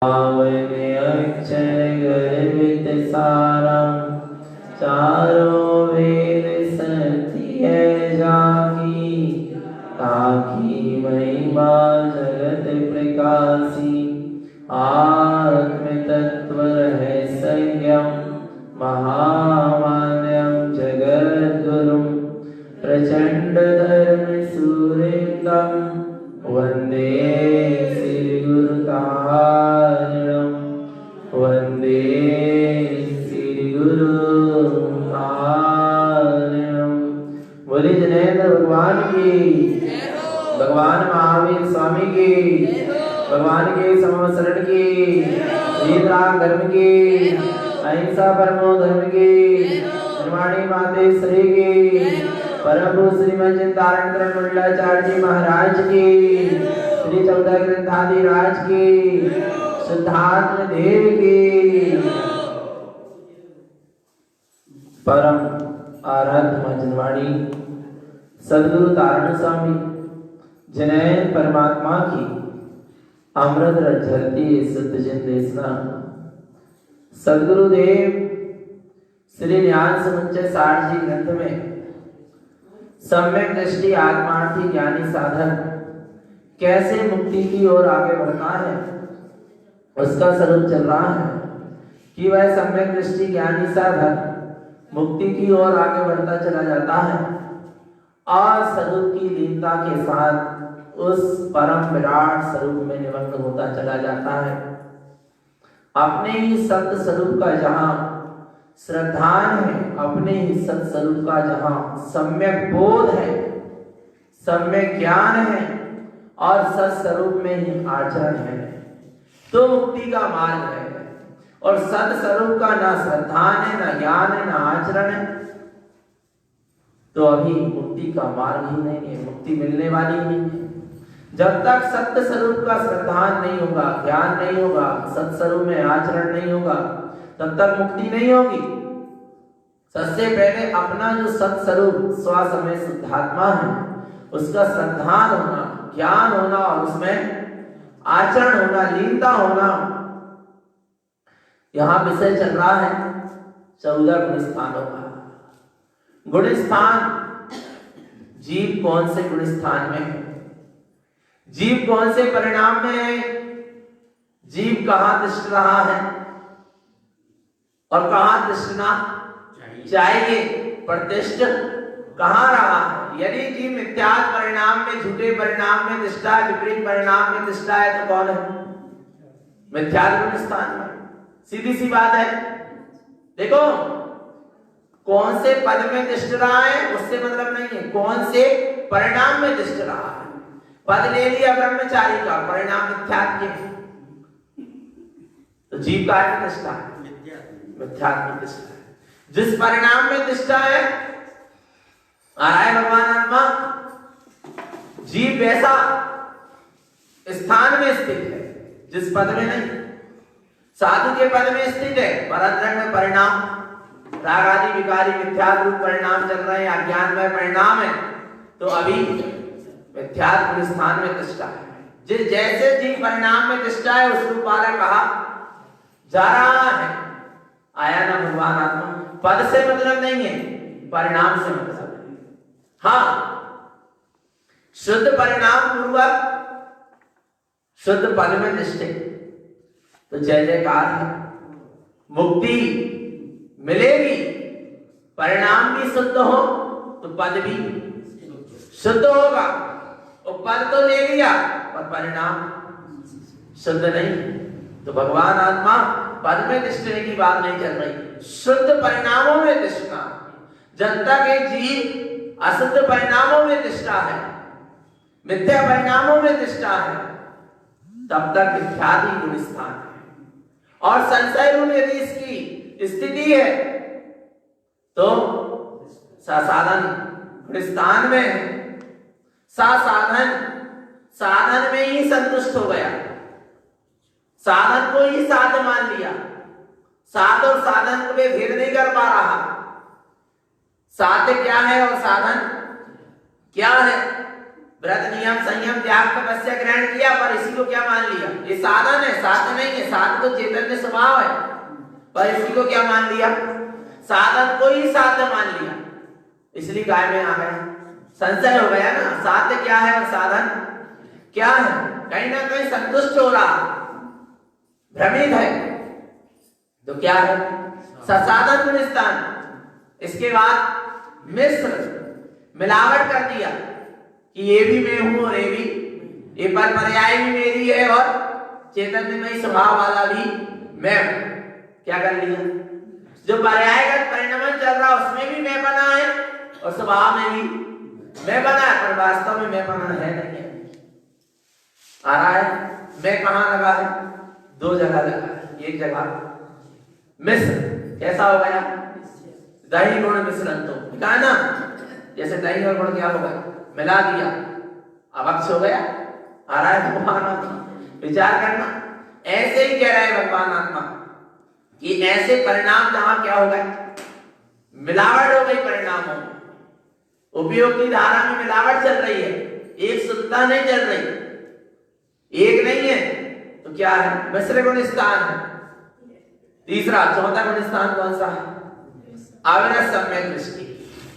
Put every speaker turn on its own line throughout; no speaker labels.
अक्षय गर्वित सारम चारों वेद सत्य जागी ताकि महिमा जगत प्रकाशी आत्म तत्व रहस्यम महामान्यम जगत गुरुम प्रचंड धर्म सूर्यम वंदे श्री गुरु तारणम वंदे श्री गुरु तारणम। बोले जनेन्द्र भगवान की, भगवान महावीर स्वामी की, भगवान के समवसरण की, वेदराग धर्म की, अहिंसा परमो धर्म की, निर्वाणी मातेश्वरी की, परम श्रीमद चिंतारण मंडलाचार्य जी महाराज की, श्री 14 ग्रंथाधिराज की, सिद्धार्थ देव की, परम आराध्य मंजनवाणी सदगुरु तारण स्वामी जैन परमात्मा की अमृत रचरती शुद्ध जन देशना सदगुरुदेव श्री ज्ञान समुच्चय सार जी ग्रंथ में सम्यक दृष्टि आत्मार्थी ज्ञानी साधन कैसे मुक्ति की ओर आगे बढ़ता है उसका स्वरूप चल रहा है कि वह सम्यक दृष्टि ज्ञानी साधन मुक्ति की ओर आगे बढ़ता चला जाता है और स्वरूप की लीनता के साथ उस परम विराट स्वरूप में निमग्न होता चला जाता है। अपने ही सत्य स्वरूप का जहां श्रद्धान है, अपने ही सत्य स्वरूप का जहां सम्यक बोध है, सम्यक ज्ञान है और सत्य स्वरूप में ही आचरण है तो मुक्ति का मार्ग है। और सत्य स्वरूप का ना श्रद्धान है, ना ज्ञान है, ना आचरण है तो अभी मुक्ति का मार्ग ही नहीं है, मुक्ति मिलने वाली नहीं है। जब तक सत्य स्वरूप का श्रद्धान नहीं होगा, ज्ञान नहीं होगा, सत्य स्वरूप में आचरण नहीं होगा तब तक मुक्ति नहीं होगी। सबसे पहले अपना जो सत्य स्वरूप स्वसमय शुद्धात्मा है उसका श्रद्धान होना, ज्ञान होना और उसमें आचरण होना, लीनता होना। यहाँ विषय चल रहा है 14 गुण स्थानों का। गुण स्थान, जीव कौन से गुण स्थान में है, जीव कौन से परिणाम में है, जीव कहां दृष्ट रहा है और कहां दृष्टना चाहिए, प्रतिष्ठ कहां रहा है। यदि जीव मिथ्या परिणाम में, झूठे परिणाम में दृष्टा है, विपरीत परिणाम में दृष्टा है तो कौन है, मिथ्या गुण स्थान में। सीधी सी बात है। देखो कौन से पद में दृष्ट रहा है उससे मतलब नहीं है, कौन से परिणाम में दृष्ट रहा है। पद ले लिया ब्रह्मचारी का, परिणाम मिथ्यात्व है तो जीव का दृष्टा है, मिथ्यात्व दृष्टा है। जिस परिणाम में दृष्टा है आ रहा है भगवान आत्मा, जीव वैसा स्थान में स्थित है जिस पद में नहीं। साधु के पद में स्थित है पर अंदर में परिणाम, राग आदि विकारी मिथ्यात्व परिणाम चल रहे हैं, अज्ञान में परिणाम है तो अभी मिथ्यात्व स्थान में दृष्टा है। जिस जैसे जीव परिणाम में दृष्टा है उसको पारा कहा जा रहा है। आया ना भगवान आत्मा। पद से मतलब नहीं है, परिणाम से मतलब है। हाँ, शुद्ध परिणाम पूर्वक शुद्ध पद में दृष्टि तो जय जयकार है, मुक्ति मिलेगी। परिणाम भी शुद्ध हो तो पद भी शुद्ध होगा। और पद तो ले लिया पर परिणाम शुद्ध नहीं तो भगवान आत्मा पद में दृष्टि की बात नहीं चल रही, शुद्ध परिणामों में दृष्टा। जब तक एक जीव अशुद्ध परिणामों में दृष्टा है, मिथ्या परिणामों में दृष्टा है तब तक मिथ्यादि गुण स्थान है। और संशय रूप यदि इसकी स्थिति है तो साधन गुण स्थान में है। साधन साधन में ही संतुष्ट हो गया, साधन को ही साध मान लिया, साध और साधन को भेद नहीं कर पा रहा। साध्य क्या है और साधन क्या है व्रत नियम संयम त्याग तपस्या ग्रहण किया, पर इसी को क्या मान लिया? ये साधन है, साधन नहीं है। साधन तो चैतन्य स्वभाव है, पर इसी को क्या मान लिया? साधन को ही साध्य मान लिया। इसलिए काय में आ गए, संशय हो गया ना। साध्य क्या है और साधन क्या है? कहीं ना कहीं संतुष्ट हो रहा, भ्रमित है। तो क्या है? ससाधन गुणस्थान। इसके बाद मिश्र, मिलावट कर दिया कि ये भी मैं हूं और ये भी, ये पर पर्याय भी मेरी है और चैतन्यमय स्वभाव वाला भी मैं हूं। क्या कर लिया? जो पर्यायगत परिणमन चल रहा उसमें भी मैं बना है और स्वभाव में भी मैं बना है, पर वास्तव में मैं बना है नहीं है। आ रहा है? मैं कहां लगा है? दो जगह लगा है। एक जगह मिश्र, कैसा हो गया? दही गुण मिश्रण, तो कहा ना, जैसे दही और गुण क्या हो गया? मिला दिया, अवक्ष हो गया। आ रहा है भगवान आत्मा? विचार करना। ऐसे ही कह रहा है भगवान आत्मा कि ऐसे परिणाम जहां क्या हो गए? मिलावट हो गई परिणामों में। उपयोग की धारा में मिलावट चल रही है, एक शुद्धता नहीं चल रही, एक नहीं है। तो क्या है? मिश्र गुण स्थान है। तीसरा, चौथा गुण स्थान कौन सा है? अविरत सम्यक दृष्टि।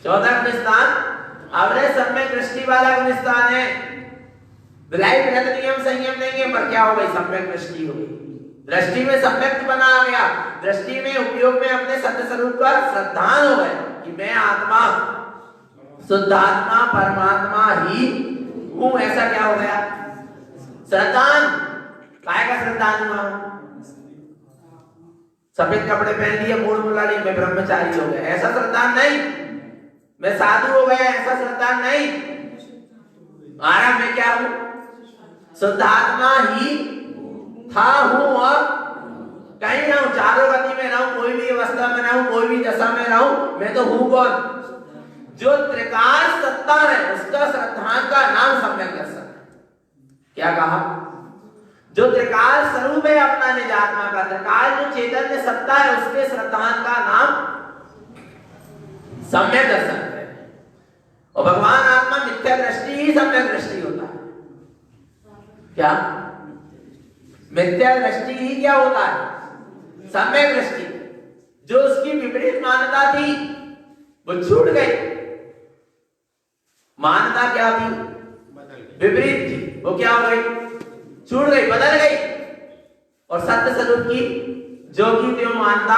चौथा गुण स्थान अविरत सम्यक दृष्टि वाला गुण स्थान है। विलायी व्रत नियम संयम नहीं है, पर क्या हो गई? सम्यक दृष्टि हो गई। दृष्टि में सम्यक बना आ गया, दृष्टि में उपयोग में अपने सत्य स्वरूप का श्रद्धान हो गया कि मैं आत्मा, शुद्धात्मा, परमात्मा ही हूं। ऐसा क्या हो गया? श्रद्धान। काय का श्रद्धान हुआ? सफेद कपड़े पहन लिए, मूड मुला ली, मैं ब्रह्मचारी हो गया, ऐसा श्रद्धान नहीं। मैं साधु हो गया, ऐसा श्रद्धान नहीं। आराम में क्या हूं? शुद्धात्मा ही था, हूं और कहीं रहूं, चारों गति में रहूं, कोई भी अवस्था में रहूं, कोई भी दशा में रहूं, मैं तो हूं कौन? जो त्रिकाल सत्ता है उसका श्रद्धान का नाम सम्यक दर्शन है। क्या कहा? जो त्रिकाल स्वरूप है अपना निजात्मा का, त्रिकाल जो चैतन्य सत्ता है उसके श्रद्धान का नाम सम्यक दर्शन है। और भगवान आत्मा मिथ्या दृष्टि ही सम्यक दृष्टि होता है। क्या? मिथ्या दृष्टि ही क्या होता है? सम्यक दृष्टि। जो उसकी विपरीत मान्यता थी वो छूट गई। मान्यता क्या थी? विपरीत थी, वो क्या हो गई? छूट गई, बदल गई। और सत्य स्वरूप की जो की त्यों मानता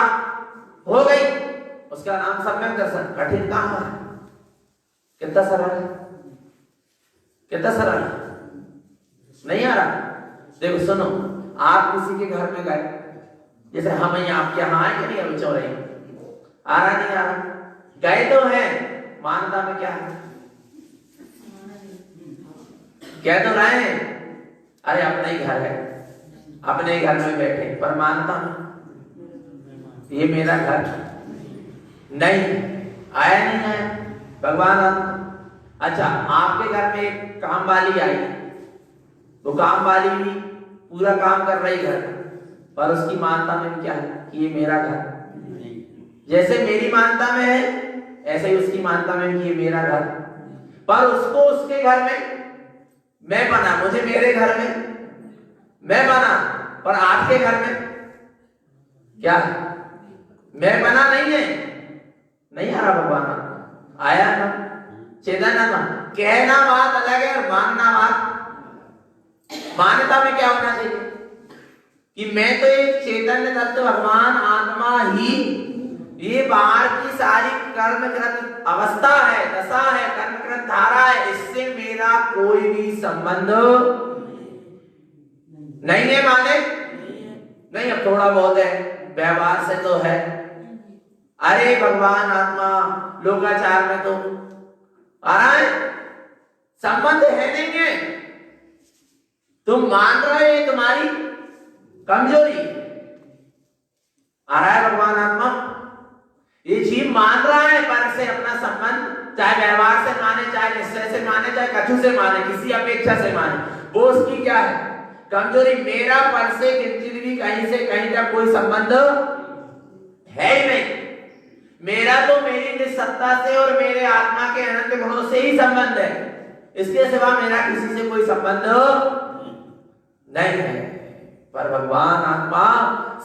हो गई, उसका नाम सम्यक दर्शन। कठिन काम है, कितना सरल है, कितना सरल है। नहीं आ रहा? देखो सुनो, आप किसी के घर में गए, जैसे हम ही आपके यहाँ आए कि नहीं, अभी चौराहे आ रहा नहीं आ रहा? गए तो हैं, मानता में क्या है? कह तो रहे हैं अरे अपना ही घर है, अपने घर में बैठे, पर मानता ये मेरा घर नहीं, आया नहीं है भगवान आत्मा। अच्छा, आपके घर में एक काम वाली आई, वो काम वाली भी पूरा काम कर रही घर, पर उसकी मानता में क्या है कि ये मेरा घर। जैसे मेरी मानता में है ऐसे ही उसकी मानता में कि ये मेरा घर, पर उसको उसके घर में मैं बना, मुझे मेरे घर में मैं बना, पर आपके घर में क्या है? मैं बना नहीं है। नहीं आ रहा भगवान? आया ना? चेतना ना, कहना बात अलग है और मानना बात। मान्यता में क्या होना चाहिए कि मैं तो एक चैतन्य तत्व भगवान आत्मा ही, ये बाहर की सारी कर्मकृत अवस्था है, दशा है, कर्मकृत धारा है, इससे मेरा कोई भी संबंध नहीं है। माने नहीं, अब थोड़ा बहुत है, व्यवहार से तो है। अरे भगवान आत्मा लोकाचार में तो आ रहा है, संबंध है नहीं है। तुम मान रहे हो तुम्हारी कमजोरी। आ रहा है भगवान आत्मा, ये जीव मान रहा है, पर से अपना संबंध चाहे व्यवहार से माने, चाहे निश्चय से माने, चाहे कछु से माने, किसी अपेक्षा से माने, वो उसकी क्या है? कमजोरी। मेरा पर से किंचित भी कहीं से कहीं तक कोई संबंध है ही नहीं। मेरा तो मेरी निसत्ता से और मेरे आत्मा के अनंत गुणों से ही संबंध है। इसके सिवा मेरा किसी से कोई संबंध नहीं है। पर भगवान आत्मा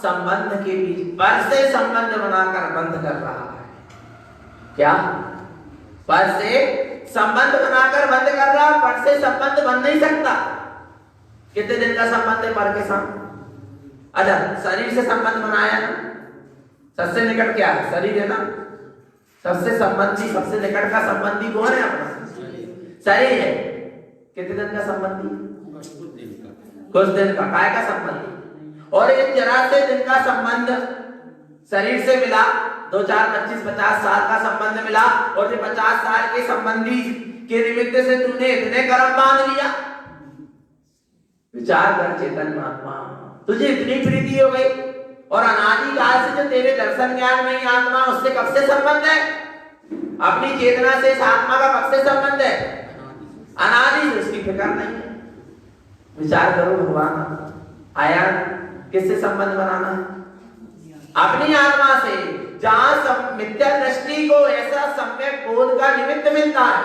संबंध के बीच पर से संबंध बनाकर बंद कर रहा है। क्या? पर से संबंध बनाकर बंद कर रहा, पर से संबंध बन नहीं सकता। कितने दिन का संबंध है पर के साथ? अच्छा, शरीर से संबंध बनाया ना, सबसे निकट क्या है? शरीर है ना। सबसे संबंधी, सबसे निकट का संबंधी कौन है अपना? शरीर है। कितने दिन का संबंधी? कुछ दिन का। काय का संबंधी? और एक जरा से दिन का संबंध शरीर से मिला, 2, 4, 25, 50 साल का संबंध मिला, और जो 50 साल के संबंधी के निमित्त से तूने इतने कर्म बांध लिया। विचार कर चेतन महात्मा, तुझे इतनी प्रीति हो गई, और अनादि काल से जो तेरे दर्शन ज्ञान में ही आत्मा, उससे कब से संबंध है? अपनी चेतना से इस आत्मा का कब से संबंध है? अनादि से। उसकी फिक्र नहीं है। विचार करो, भगवान आया किससे संबंध बनाना है? अपनी आत्मा से। जहां मिथ्या दृष्टि को ऐसा सम्यक बोध का निमित्त मिलता है,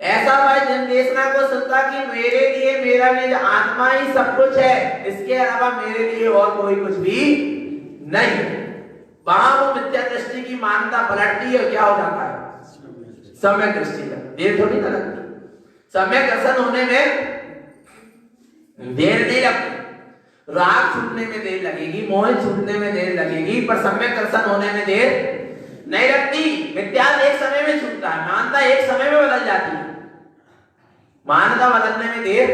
ऐसा भाई जनदेशना को सुनता कि मेरे लिए मेरा निज आत्मा ही सब कुछ है, इसके अलावा मेरे लिए और कोई कुछ भी नहीं। वहां वो मिथ्या दृष्टि की मान्यता पलटती है, क्या हो जाता है? सम्यक दृष्टि का। देर थोड़ी ना लगती। सम्यक दर्शन होने में देर नहीं लगती। राग छूटने में देर लगेगी, मोह छूटने में देर लगेगी, पर सम्यक दर्शन होने में देर नहीं लगती। मिथ्या एक समय में छूटता है, मानता एक समय में बदल जाती है। मानता बदलने में देर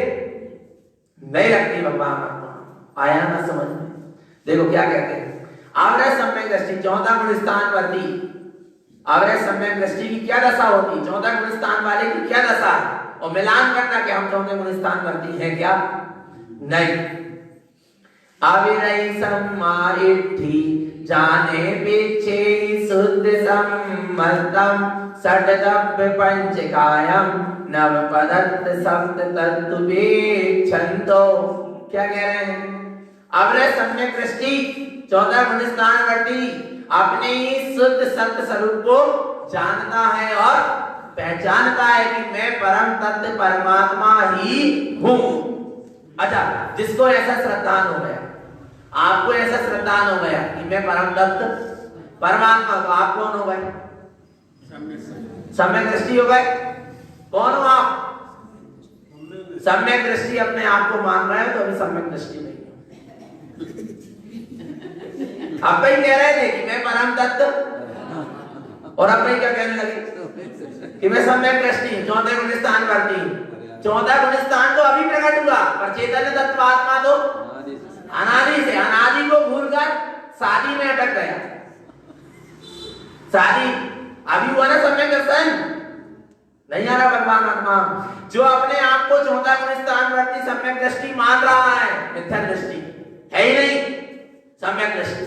नहीं लगती। भगवान आया ना समझ में? देखो क्या कहते हैं, आवरज सम्यक दृष्टि 14 गुण स्थान वर्ती। आवरज सम्यक दृष्टि की क्या दशा होती? 14 गुण स्थान वाले की क्या दशा है? और मिलान करना कि हम 14 गुण स्थान वर्ती है क्या? नहीं। अविरई सम्मारिठी जाने पीछे शुद्ध सम्मतम षड्द्रव्य पंचकायम नव पदत्त सप्त तत्वेक्षन्तो। क्या कह रहे हैं? अविरई सम्यक दृष्टि 14 गुण स्थान वर्ती अपने ही शुद्ध सत्य स्वरूप को जानता है और पहचानता है कि मैं परम तत्व परमात्मा ही हूं। अच्छा, जिसको ऐसा श्रद्धान हो गया, आपको ऐसा श्रद्धान हो गया कि मैं परम तत्व परमात्मा, तो आप कौन हो गए? सम्यक दृष्टि हो गए। कौन हो आप? सम्यक दृष्टि अपने आप को मान रहे हो तो अभी सम्यक दृष्टि नहीं है। अब भाई कह रहे थे कि मैं परम तत्व, और अब भाई क्या कहने लगे कि मैं सम्यक दृष्टि 14 गुण स्थान वर्ती। 14 गुण स्थान तो अभी प्रकट हुआ, पर चैतन्य तत्व आत्मा तो अनादि से। अनादि को भूलकर शादी में अटक गया। शादी अभी हुआ ना सम्यक दर्शन? नहीं आ रहा भगवान आत्मा। जो अपने आप को 14 गुण स्थान वर्ती सम्यक दृष्टि मान रहा है, मिथ्या दृष्टि है ही नहीं सम्यक दृष्टि।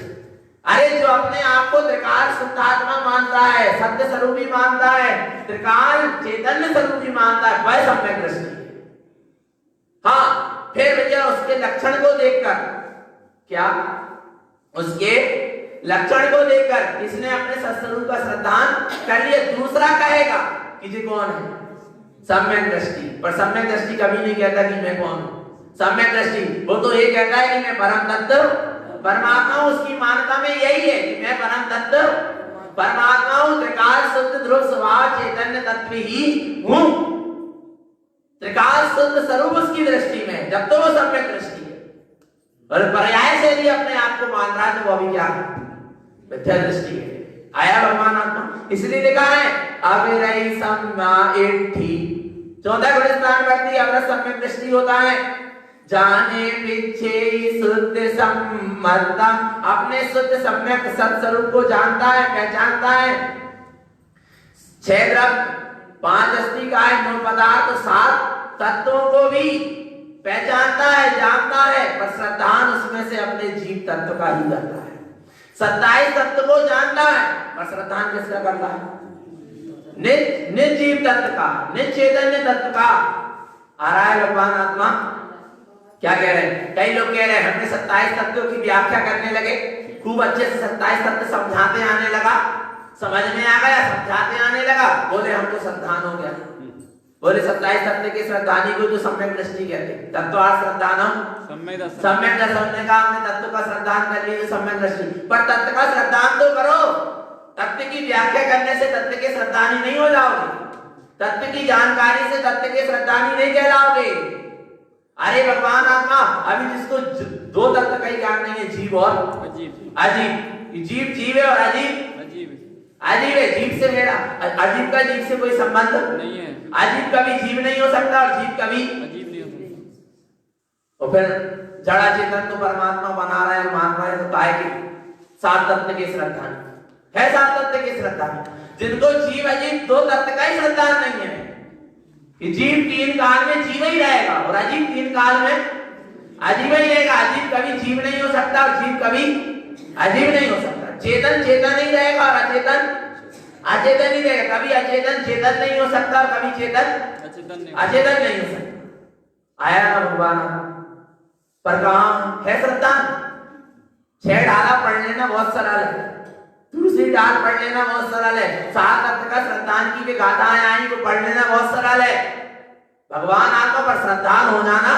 अरे जो अपने आप को त्रिकाल शुद्धात्मा मानता है, सत्य स्वरूपी मानता है, त्रिकाल चैतन्य स्वरूपी मानता है, वह सम्यक दृष्टि है। हाँ, फिर भैया उसके लक्षण को देखकर, क्या उसके लक्षण को देखकर किसने अपने सत्स्वरूप का श्रद्धान कर लिया, दूसरा कहेगा कि जी कौन है? सम्यक दृष्टि। पर सम्यक दृष्टि कभी नहीं कहता कि मैं कौन हूं। सम्यक दृष्टि वो तो ये कहता है कि मैं परम तत्व परमात्मा हूं। उसकी मान्यता में यही है कि मैं परम तत्व परमात्मा हूं, त्रिकाल शुद्ध ध्रुव स्वभाव चैतन्य तत्व ही हूं। त्रिकाल शुद्ध स्वरूप उसकी दृष्टि में, जब तो वो सम्यक दृष्टि है। और पर्याय से यदि अपने आप को मान रहा है तो वो अभी क्या है? मिथ्या दृष्टि है। आया भगवान आत्मा। इसलिए लिखा है अविरई सम्मारिठी 14 गुण स्थान वर्ती अवरज सम्यक दृष्टि होता है। जाने पीछे शुद्ध सम्मतम, अपने शुद्ध सम्यक सत्स्वरूप को जानता है, पहचानता है। 6 द्रव्य 5 अस्थि काय 9 पदार्थ 7 तत्वों को भी पहचानता है, जानता है, पर श्रद्धान उसमें से अपने जीव तत्व का ही करता है। 27 तत्व को जानता है, पर श्रद्धान किसका करता है? निज जीव तत्व का, निज चैतन्य तत्व का। आ रहा है भगवान आत्मा क्या कह रहे हैं? कई लोग कह रहे हैं हमने 27 तत्वों की व्याख्या करने लगे, खूब अच्छे से 27 तत्व समझाते आने लगा, समझ में आ गया, समझाते आने लगा, बोले हमको श्रद्धान हो गया। बोले 27 तत्व के श्रद्धानी को तो सम्यक दृष्टि कहते हैं। तत्वार्थ श्रद्धानम सम्यक दर्शन ने कहा हमने तत्व का श्रद्धान कर लिया सम्यक दृष्टि, पर तत्व का श्रद्धान तो करो। तत्व की व्याख्या करने से तत्व के श्रद्धानी नहीं हो जाओगे, तत्व की जानकारी से तत्व के श्रद्धानी नहीं कहलाओगे। अरे भगवान आत्मा अभी जिसको दो तत्व का ही ज्ञान नहीं है, जीव और अजीब। जीव जीव है और अजीब अजीब है। जीव से मेरा अजीब का जीव से कोई संबंध नहीं है। अजीब कभी जीव नहीं हो सकता और जीव कभी अजीब नहीं हो सकता। और फिर जड़ा चेतन तो परमात्मा बना रहा है मान रहा है, तो काहे की सात तत्व के श्रद्धान है, सात तत्व के श्रद्धान। जिनको जीव अजीब दो तत्व का ही श्रद्धान नहीं है कि जीव तीन काल में जीव ही रहेगा और अजीब तीन काल में अजीब ही रहेगा। अजीब कभी जीव नहीं हो सकता और जीव कभी अजीब नहीं हो सकता। चेतन चेतन नहीं रहेगा और अचेतन अचेतन नहीं रहेगा। कभी अचेतन चेतन नहीं हो सकता और कभी चेतन अचेतन नहीं हो सकता। आया ना भगवान, पर कहां है श्रद्धान? 6 डाला पढ़ लेना बहुत सरल है, तुलसी डाल पढ़ लेना बहुत सरल है, 7 तत्व का श्रद्धान की भी गाथाएं आई वो पढ़ लेना बहुत सरल है। भगवान आत्मा पर श्रद्धान हो जाना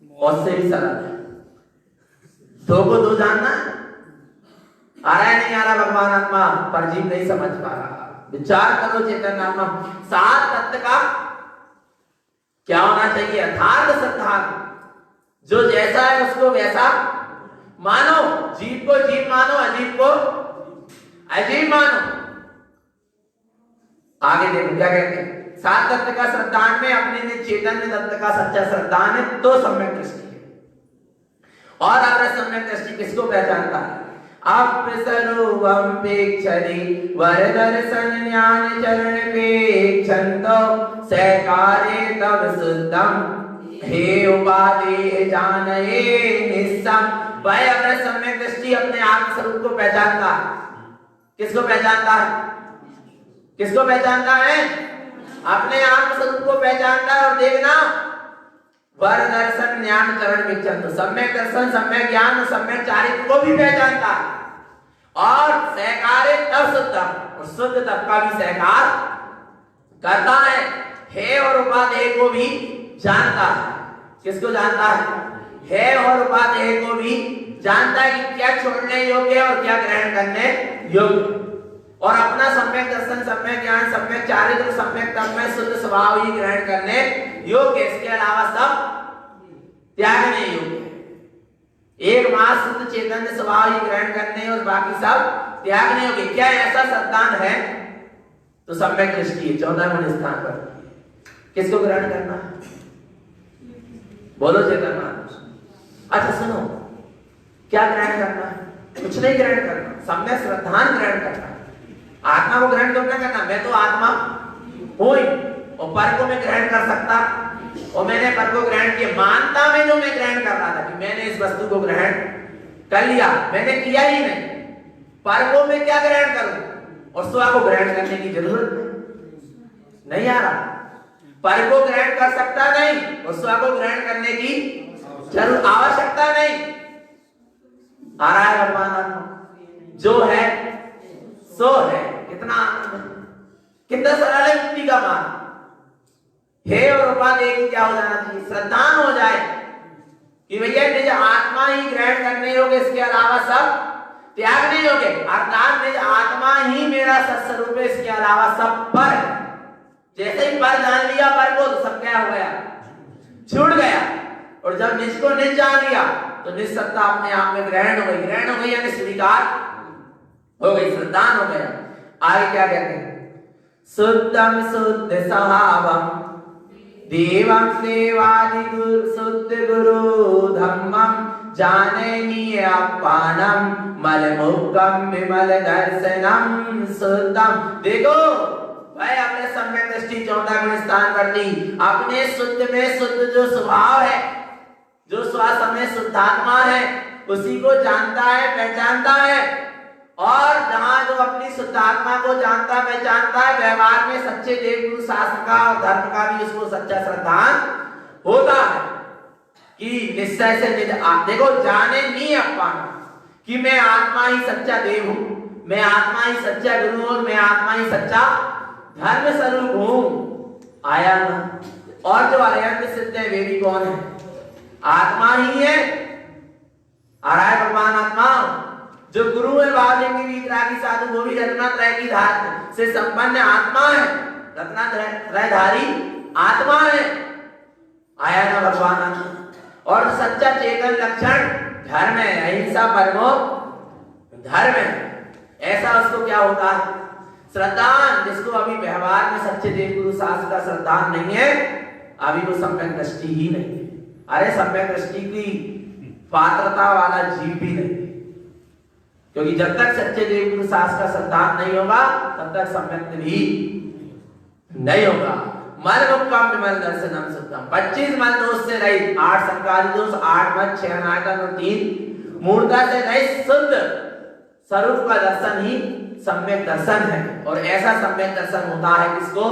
बहुत से भी सरल है। दो को दो जानना आ रहा है नहीं आ रहा भगवान आत्मा पर जीव नहीं समझ पा रहा। विचार करो चेतन आत्मा, 7 तत्व का क्या होना चाहिए? यथार्थ श्रद्धान, जो जैसा है उसको वैसा मानो। जीव को जीव मानो, अजीब को अजीब मानो। आगे देखो क्या कहते हैं, 7 तत्व का श्रद्धान में अपने चेतन तत्व का सच्चा श्रद्धान है तो सम्यक दृष्टि है। और अगर सम्यक दृष्टि किसको पहचानता है? अप्सरूपम पेक्षति वर दर्शन ज्ञान चरण पेक्षन्तो सकारे तव शुद्धम हे उपाधि जानये निस्सम। भाई अगर सम्यक दृष्टि अपने आत्म स्वरूप को पहचानता है, किसको पहचानता है? किसको पहचानता है? अपने आत्म स्वरूप को पहचानता है। और देखना वर दर्शन ज्ञान चरण विचंत, सम्यक दर्शन सम्यक ज्ञान सम्यक चारित्र को भी पहचानता है और सहकारे तब शुद्धम, और शुद्ध तब का भी सहकार करता है। हे और उपादेय को भी जानता है। किसको जानता है? है और उपादेय को भी जानता है कि क्या छोड़ने योग्य और क्या ग्रहण करने योग्य। और अपना सम्यक दर्शन सम्यक ज्ञान सम्यक चारित्र सम्यक तत्व में शुद्ध स्वभाव ही ग्रहण करने योग्य, इसके अलावा सब त्यागने योग्य है। एकमात्र शुद्ध चैतन्य स्वभाव ही ग्रहण करने और बाकी सब त्यागने योग्य। क्या ऐसा श्रद्धान है तो सम्यक दृष्टि है 14वें स्थान पर। किसको ग्रहण करना है? बोलो चेतन। अच्छा सुनो, क्या ग्रहण करना है? कुछ नहीं ग्रहण करना, सम्यक श्रद्धान ग्रहण करना है। आत्मा को ग्रहण क्यों करना? मैं तो आत्मा हूं ही और पर को मैं ग्रहण कर सकता, और मैंने पर को ग्रहण किया। मानता में जो मैं ग्रहण कर रहा था कि मैंने इस वस्तु को ग्रहण कर लिया, मैंने किया ही नहीं। पर को मैं क्या ग्रहण करूं? और स्व को ग्रहण करने की जरूरत नहीं आ रहा। पर को ग्रहण कर सकता नहीं और स्व को ग्रहण करने की जरूर आवश्यकता नहीं। आ रहा है भगवान आत्मा जो है सो है। कितना आनंद है, कितना सरल है मुक्ति का मार्ग। हे और उपादेय की क्या हो जाना चाहिए? श्रद्धान हो जाए कि भैया निज आत्मा ही ग्रहण करने योग्य, इसके अलावा सब त्यागने योग्य। अर्थात निज आत्मा ही मेरा सत्स्वरूप है, इसके अलावा सब पर। जैसे ही पर जान लिया पर को, तो सब क्या हो गया? छूट गया। और जब निज को निज जान लिया तो निज सत्ता अपने आप में ग्रहण हो गई। ग्रहण हो गई यानी स्वीकार हो गई, श्रद्धान हो गया। आगे क्या कहते हैं? शुद्धम शुद्ध स्वभावम देवं सेवादि शुद्ध गुरु धम्मम जाने अपानम मलमुक्तम विमल दर्शनम शुद्धम। देखो भाई अपने सम्यक दृष्टि 14वें स्थान पर दी। अपने शुद्ध में शुद्ध जो स्वभाव है, जो स्वास्थ्य में शुद्धात्मा है, उसी को जानता है, पहचानता है। और जहां जो अपनी शुद्धात्मा को जानता पहचानता है, व्यवहार में सच्चे देवगुरु शास्त्र का और धर्म का भी उसको सच्चा श्रद्धान होता है कि निश्चय से देखो जाने नहीं अपन कि मैं आत्मा ही सच्चा देव हूं, मैं आत्मा ही सच्चा गुरु हूं, मैं आत्मा ही सच्चा धर्म स्वरूप हूं। आया ना। और जो अरहंत सिद्ध है वे भी कौन है? आत्मा ही है। आ रहा है भगवान आत्मा। जो गुरु है भावलिंगी वीतरागी साधु वो भी रत्नत्रय की धार से संपन्न आत्मा है, रत्नत्रयधारी आत्मा है। आया ना भगवान आत्मा। और सच्चा चेतन लक्षण धर्म है, अहिंसा परमो धर्म है। ऐसा उसको क्या होता है? श्रद्धान, जिसको अभी व्यवहार में सच्चे देव गुरु शास्त्र का श्रद्धान नहीं है, अभी वो सम्यक दृष्टि ही नहीं है। अरे सम्यक दृष्टि की पात्रता वाला जीव भी नहीं, क्योंकि जब तक सच्चे देव गुरु शास्त्र का श्रद्धान नहीं होगा तब तक सम्यक भी नहीं होगा। मल मुक्कम विमल दर्शनम शुद्धम, 25 मल दोष से रहित, 8 संकारी दोष, 8 मत, 6 अनायतन और 3 मूर्ता से रहित शुद्ध स्वरूप का दर्शन ही सम्यक दर्शन है। और ऐसा सम्यक दर्शन होता है किसको?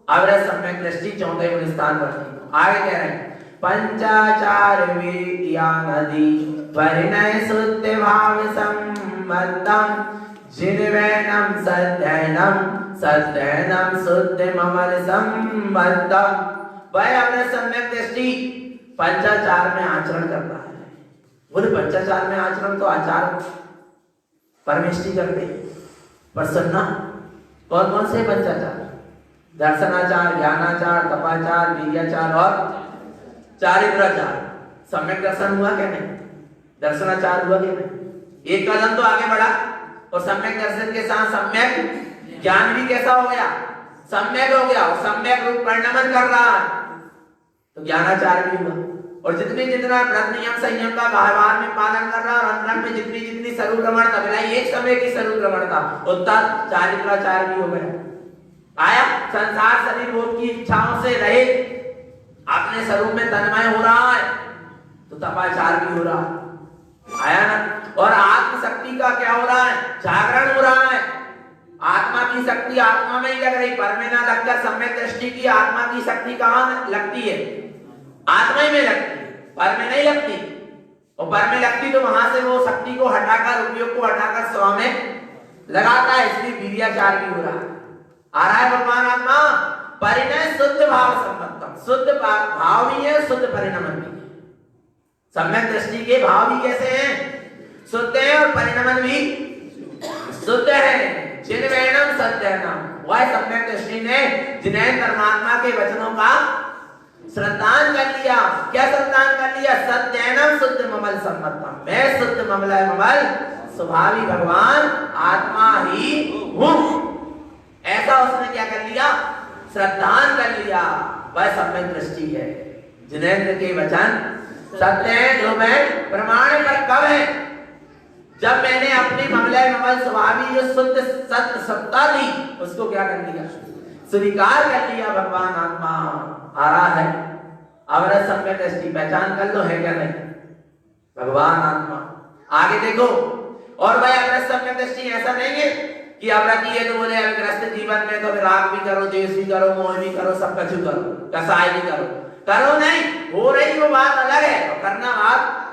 अवरत सम्यक दृष्टि 4वें गुण स्थान पर। आगे कह रहे हैं पंचाचार वेदिया नदी परिणय शुद्ध भाव संबद्धम जिनवैनम सत्यनम सत्यनम शुद्ध ममल संबद्धम। वह अपने सम्यक दृष्टि पंचाचार में आचरण करता है। बोले पंचाचार में आचरण तो आचार परमेष्टि करते, पर सुनना कौन कौन से पंचाचार? दर्शनाचार, ज्ञानाचार, तपाचार, वीर्याचार और चारित्राचार। सम्यक दर्शन हुआ क्या नहीं? दर्शनाचार हुआ क्या नहीं? एक कदम तो आगे बढ़ा। और सम्यक दर्शन के साथ सम्यक ज्ञान भी कैसा हो गया? सम्यक हो गया। और सम्यक रूप परिणमन कर रहा है तो ज्ञानाचार भी हुआ। और जितना व्रत नियम संयम का व्यवहार में पालन कर रहा और अंतरंग में जितनी स्वरूप रमणता मिलाई, एक समय की स्वरूप रमणता, उत्तर चारित्राचार भी हो गया। आया संसार शरीर भोग की इच्छाओं से रहित अपने स्वरूप में तन्मय हो रहा है तो तपाचार भी हो रहा है। आया ना। और आत्म शक्ति का क्या हो रहा है? जागरण हो रहा है। आत्मा की शक्ति आत्मा में ही लग रही, पर में ना लगकर सम्यक दृष्टि की आत्मा की शक्ति कहां लगती है? आत्मा ही में लगती है, पर में नहीं लगती। और पर में लगती तो वहां से वो शक्ति को हटाकर, उपयोग को हटाकर स्व में लगाता है, इसलिए वीर्याचार भी हो रहा है। आ रहा है भगवान आत्मा। परिणय शुद्ध भाव संबद्धम, शुद्ध भाव भी है, शुद्ध परिणमन भी है। सम्यक दृष्टि के भाव भी कैसे हैं? शुद्ध है और परिणमन भी शुद्ध है। जिनवैनम सत्यनम, वह सम्यक दृष्टि ने जिन्हें परमात्मा के वचनों का श्रद्धान कर लिया। क्या श्रद्धान कर लिया? सत्यनम शुद्ध ममल संबद्धम, मैं शुद्ध ममल स्वभावी भगवान आत्मा ही हूं। ऐसा उसने क्या कर लिया? श्रद्धान कर लिया। वह सम्यक दृष्टि है। जिनेंद्र के वचन सत्य है, जो मैं प्रमाण पर कब है? जब मैंने अपनी ममल स्वभावी जो शुद्ध सत्य सत्ता थी उसको क्या कर लिया? स्वीकार कर लिया। भगवान आत्मा आ रहा है। अवरत सम्यक दृष्टि पहचान कर लो, है क्या नहीं? भगवान आत्मा। आगे देखो, और भाई अवरत सम्यक दृष्टि ऐसा नहीं है कि अवरत ये तो बोले ग्रस्त जीवन में तो राग भी करो, द्वेष भी करो, मोह भी करो, सब कुछ करो, कसाई भी करो। करो नहीं, हो रही वो बात अलग है, और करना बात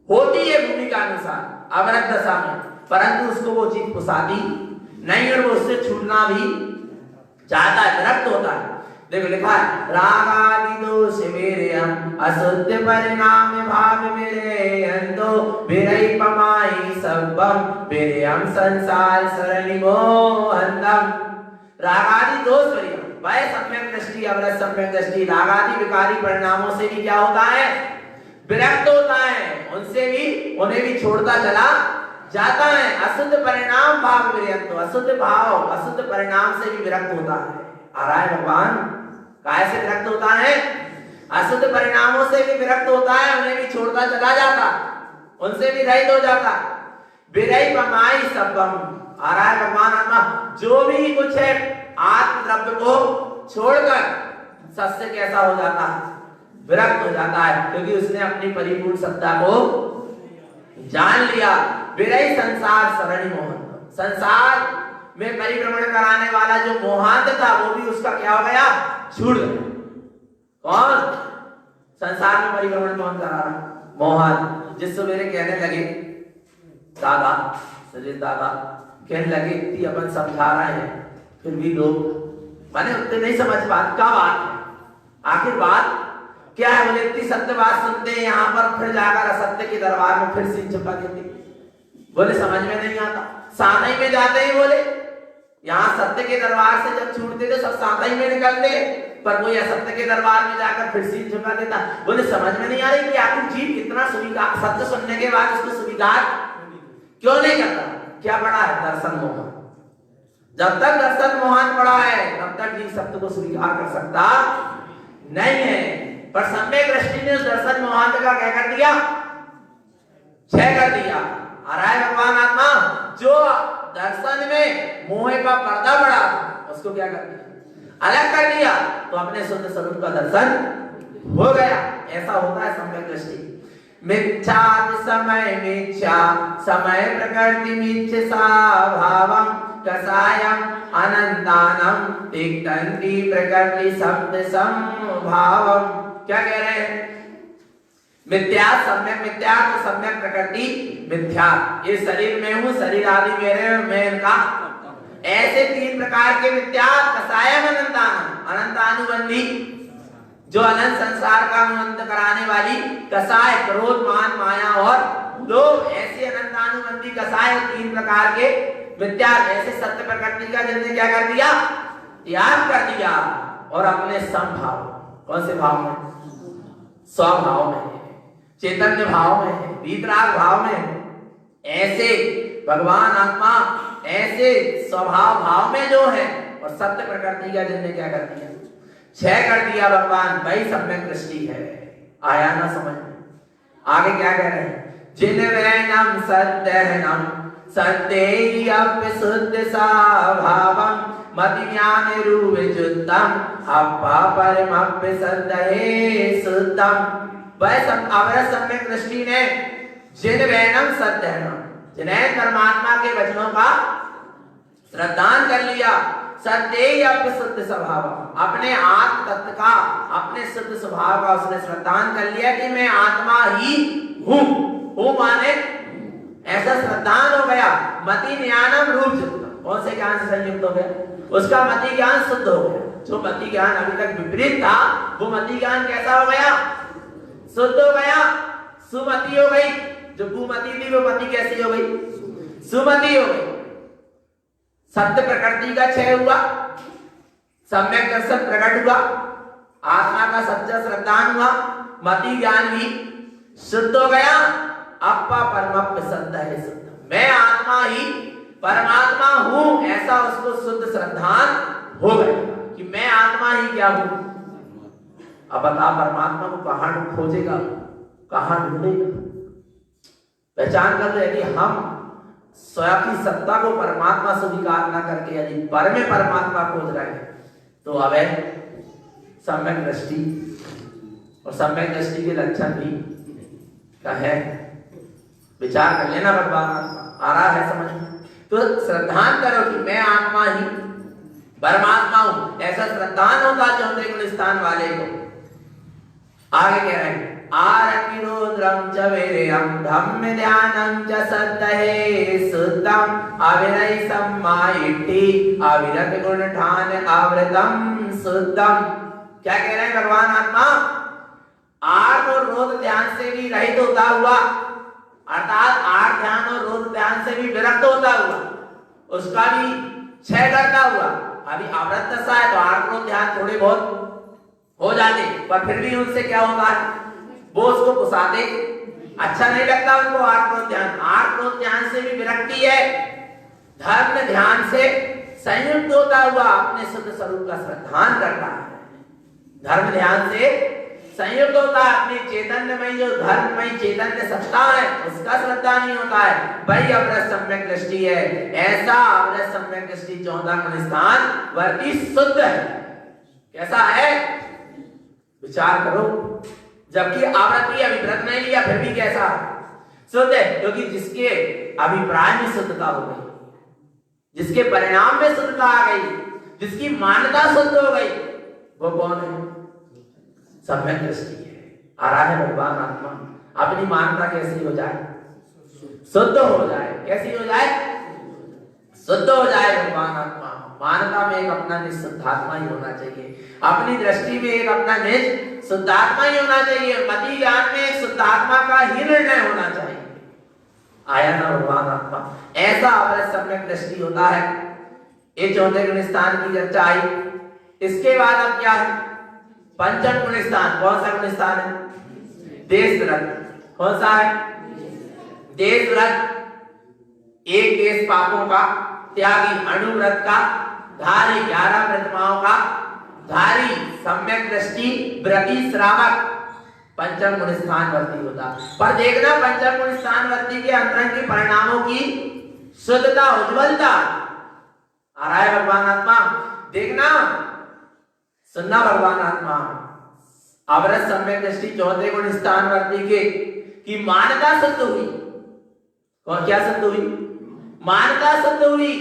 होती है भूमिका अनुसार अवरत दशा में, परंतु उसको वो चीज पुसाती नहीं और वो उससे छूटना भी चाहता है, विरक्त होता है। देखो लिखा है रागादि दोष मेरे हम अशुद्ध परिणाम भाव मेरे अंतो बिरई पमाई सबम मेरे हम संसार सरणी मोहनम। रागादि दोष मेरे वह सम्यक दृष्टि अवरत सम्यक दृष्टि रागादि विकारी परिणामों से भी क्या होता है? विरक्त होता है, उनसे भी उन्हें भी छोड़ता चला जाता है। अशुद्ध परिणाम भाव विरक्त, अशुद्ध भाव अशुद्ध परिणाम से भी विरक्त होता है। आ रहा है भगवान काय से विरक्त होता है? अशुद्ध परिणामों से भी विरक्त होता है, उन्हें भी छोड़ता चला जाता, उनसे भी रहित हो जाता। विरई पमाई सबम। आ रहा है भगवान आत्मा, जो भी कुछ है आत्म द्रव्य को छोड़कर सत्य कैसा हो जाता है? विरक्त हो जाता है, क्योंकि उसने अपनी परिपूर्ण सत्ता को जान लिया। विरई संसार सरणी मोहन, संसार में परिभ्रमण कराने वाला जो मोहांत था वो भी उसका क्या हो गया? छूट गया। कौन संसार में परिभ्रमण कौन करा रहा? मोहन। जिस सवेरे कहने लगे दादा, सजीव दादा कहने लगे कि अपन समझा रहे हैं फिर भी लोग माने उतने नहीं समझ बात क्या बात है, आखिर बात क्या है। बोले इतनी सत्य बात सुनते हैं यहाँ पर, फिर जाकर असत्य के दरबार में फिर सिर झुका देते। बोले समझ में नहीं आता, साथई में जाते हैं। बोले यहाँ सत्य के दरबार से जब छूटते थे सब साथई में निकलते, पर कोई असत्य के दरबार में जाकर फिर सिर झुका देता। बोले समझ में नहीं आ रही कि आखिर जीव इतना स्वीकार, सत्य सुनने के बाद इसको स्वीकार क्यों नहीं करता। क्या पड़ा है? दर्शन मोहन। जब तक दर्शन मोहन पड़ा है तब तक जीव सत्य को स्वीकार कर सकता नहीं है। पर सम्यक दृष्टि ने उस दर्शन मोहन का क्या कर दिया? क्षय कर दिया। आ रहा है भगवान आत्मा, जो दर्शन में मोह का पर्दा पड़ा उसको क्या कर दिया? अलग कर दिया, तो अपने शुद्ध स्वरूप का दर्शन हो गया। ऐसा होता है सम्यक दृष्टि। मिथ्या समय मिथ्या समय प्रकृति मिथ्या भावम कसायम अनंतानम तिक्तंती प्रकृति शब्द समभावम। क्या कह रहे हैं? मिथ्या सम्यक, मिथ्या तो सम्यक प्रकृति मिथ्या। ये शरीर में हूँ, शरीर आदि मेरे, मैं इनका, ऐसे तीन प्रकार के मिथ्या। कसायम अनंतानम, अनंतानुबंधी, जो अनंत संसार का अनुबंध कराने वाली कसाय, क्रोध मान माया और लोभ, ऐसे अनंतानुबंधी कसाय तीन प्रकार के मिथ्या। ऐसे सत्य प्रकृति का जिसने क्या कर दिया? त्याग कर दिया और अपने समभाव, कौन से भाव में? स्वभाव में, चैतन्य भाव में, वीतराग भाव में। ऐसे भगवान आत्मा ऐसे स्वभाव भाव में जो है, और सत्य प्रकृति का जिसने क्या कर दिया? क्षय कर दिया भगवान। वही सम्यक दृष्टि है। आया ना समझ में? आगे क्या कह रहे हैं? जिन वैनम सत्यहनम सत्येयप्य शुद्ध स्वभावम मति ज्ञान रूप जुत्तम अप्पा परमप्य सद्दहे शुद्धम। वह अवरत सम्यक दृष्टि ने जिन वैनम सत्यहनम, जिन्हें परमात्मा के वचनों का श्रद्धान कर लिया, सत्येयप्य शुद्ध स्वभाव, अपने आत्म तत्व का, अपने शुद्ध स्वभाव का उसने श्रद्धान कर लिया कि मैं आत्मा ही हूँ। हूँ माने ऐसा श्रद्धान हो गया। मति ज्ञानम रूप जुत्तम, कौन से ज्ञान से संयुक्त हो गया? उसका मति ज्ञान शुद्ध हो गया। जो मति ज्ञान अभी तक विपरीत था, वो मति ज्ञान कैसा हो गया? शुद्ध हो गया, सुमति हो गई। जो कुमति थी वो मति कैसी हो गई? सुमति हो गई। सत्य प्रकृति का क्षय हुआ, सम्यक दर्शन प्रकट हुआ, आत्मा का सच्चा श्रद्धान हुआ, मति ज्ञान भी शुद्ध हो गया। अप्पा परमप्य सद्दहे शुद्धम, मैं आत्मा ही परमात्मा हूं, ऐसा उसको शुद्ध श्रद्धान हो गया कि मैं आत्मा ही क्या हूं। अब बता परमात्मा को कहां खोजेगा, कहां ढूंढेगा? पहचान कर ले कि हम स्वयं की सत्ता को परमात्मा स्वीकार न करके यदि पर में परमात्मा खोज रहे हैं, तो अब सम्यक दृष्टि, और सम्यक दृष्टि के लक्षण भी क्या है? विचार कर लेना भगवान। आ रहा है समझ में? तो श्रद्धान करो कि मैं आत्मा ही परमात्मा हूं, ऐसा श्रद्धान होगा चौथे गुण स्थान वाले को। आगे कह रहे हैं आरतिरोद्रम च वीर्यम धम्म ध्यानम च सद्दहे शुद्धम अविरय सम्मायिति अविरत गुण ठान आवृतम शुद्धम। क्या कह रहे हैं भगवान आत्मा? आर्त और रोध ध्यान से भी रहित होता हुआ, अर्थात आर्त ध्यान और रोध ध्यान से भी विरक्त होता हुआ, उसका भी क्षय करता हुआ। अभी आवृत दशा है तो आर्त रोध ध्यान थोड़े बहुत हो जाते, पर फिर भी उनसे क्या होता है? वो उसको पुसाते, अच्छा नहीं लगता उनको आर्त रोध ध्यान। आर्त रोध ध्यान से भी विरक्ति है। धर्म ध्यान से संयुक्त होता हुआ अपने शुद्ध स्वरूप का श्रद्धान करता है। धर्म ध्यान से संयुक्त होता है, अपनी चैतन्यमय जो धर्ममय चैतन्य सत्ता है उसका श्रद्धा नहीं होता है। वही अवरत सम्यक दृष्टि है। ऐसा अवरत सम्यक दृष्टि 14 गुण स्थान वर्ती शुद्ध है। कैसा है? विचार करो। जबकि आवृत्ति अभिव्रत नहीं लिया फिर भी कैसा शुद्ध है? क्योंकि जिसके अभिप्राय में शुद्धता हो गई, जिसके परिणाम में शुद्धता आ गई, जिसकी मान्यता शुद्ध हो गई, वो कौन है? सम्यक दृष्टि है। आ रहा है भगवान आत्मा। अपनी मान्यता कैसी हो जाए? शुद्ध हो जाए। कैसी हो जाए? शुद्ध हो जाए भगवान आत्मा। मानता में एक अपना निज शुद्धात्मा ही होना चाहिए, अपनी दृष्टि में एक अपना निज शुद्धात्मा ही होना चाहिए, मति ज्ञान में एक शुद्धात्मा का ही निर्णय होना चाहिए। आया ना भगवान आत्मा, ऐसा अवश्य सम्यक दृष्टि होता है। ये चौथे गुण स्थान की चर्चा आई। इसके बाद अब क्या है? पंचम गुण स्थान। कौन सा गुण स्थान है? देश व्रत। कौन सा है? देश व्रत। एक देश पापों का त्यागी, अणुव्रत का धारी, 11 प्रतिमाओं का धारी, सम्यक दृष्टि, व्रती, श्रावक, पंचम गुण स्थान वर्ती होता। पर देखना पंचम गुण स्थान वर्ती के अंतरंग के परिणामों की शुद्धता, उज्ज्वलता आ रहा है भगवान आत्मा। देखना, सुनना भगवान आत्मा। अवरत सम्यक दृष्टि चौथे गुण स्थान वर्ती के की मान्यता शुद्ध हुई। और क्या शुद्ध हुई? मान्यता शुद्ध हुई।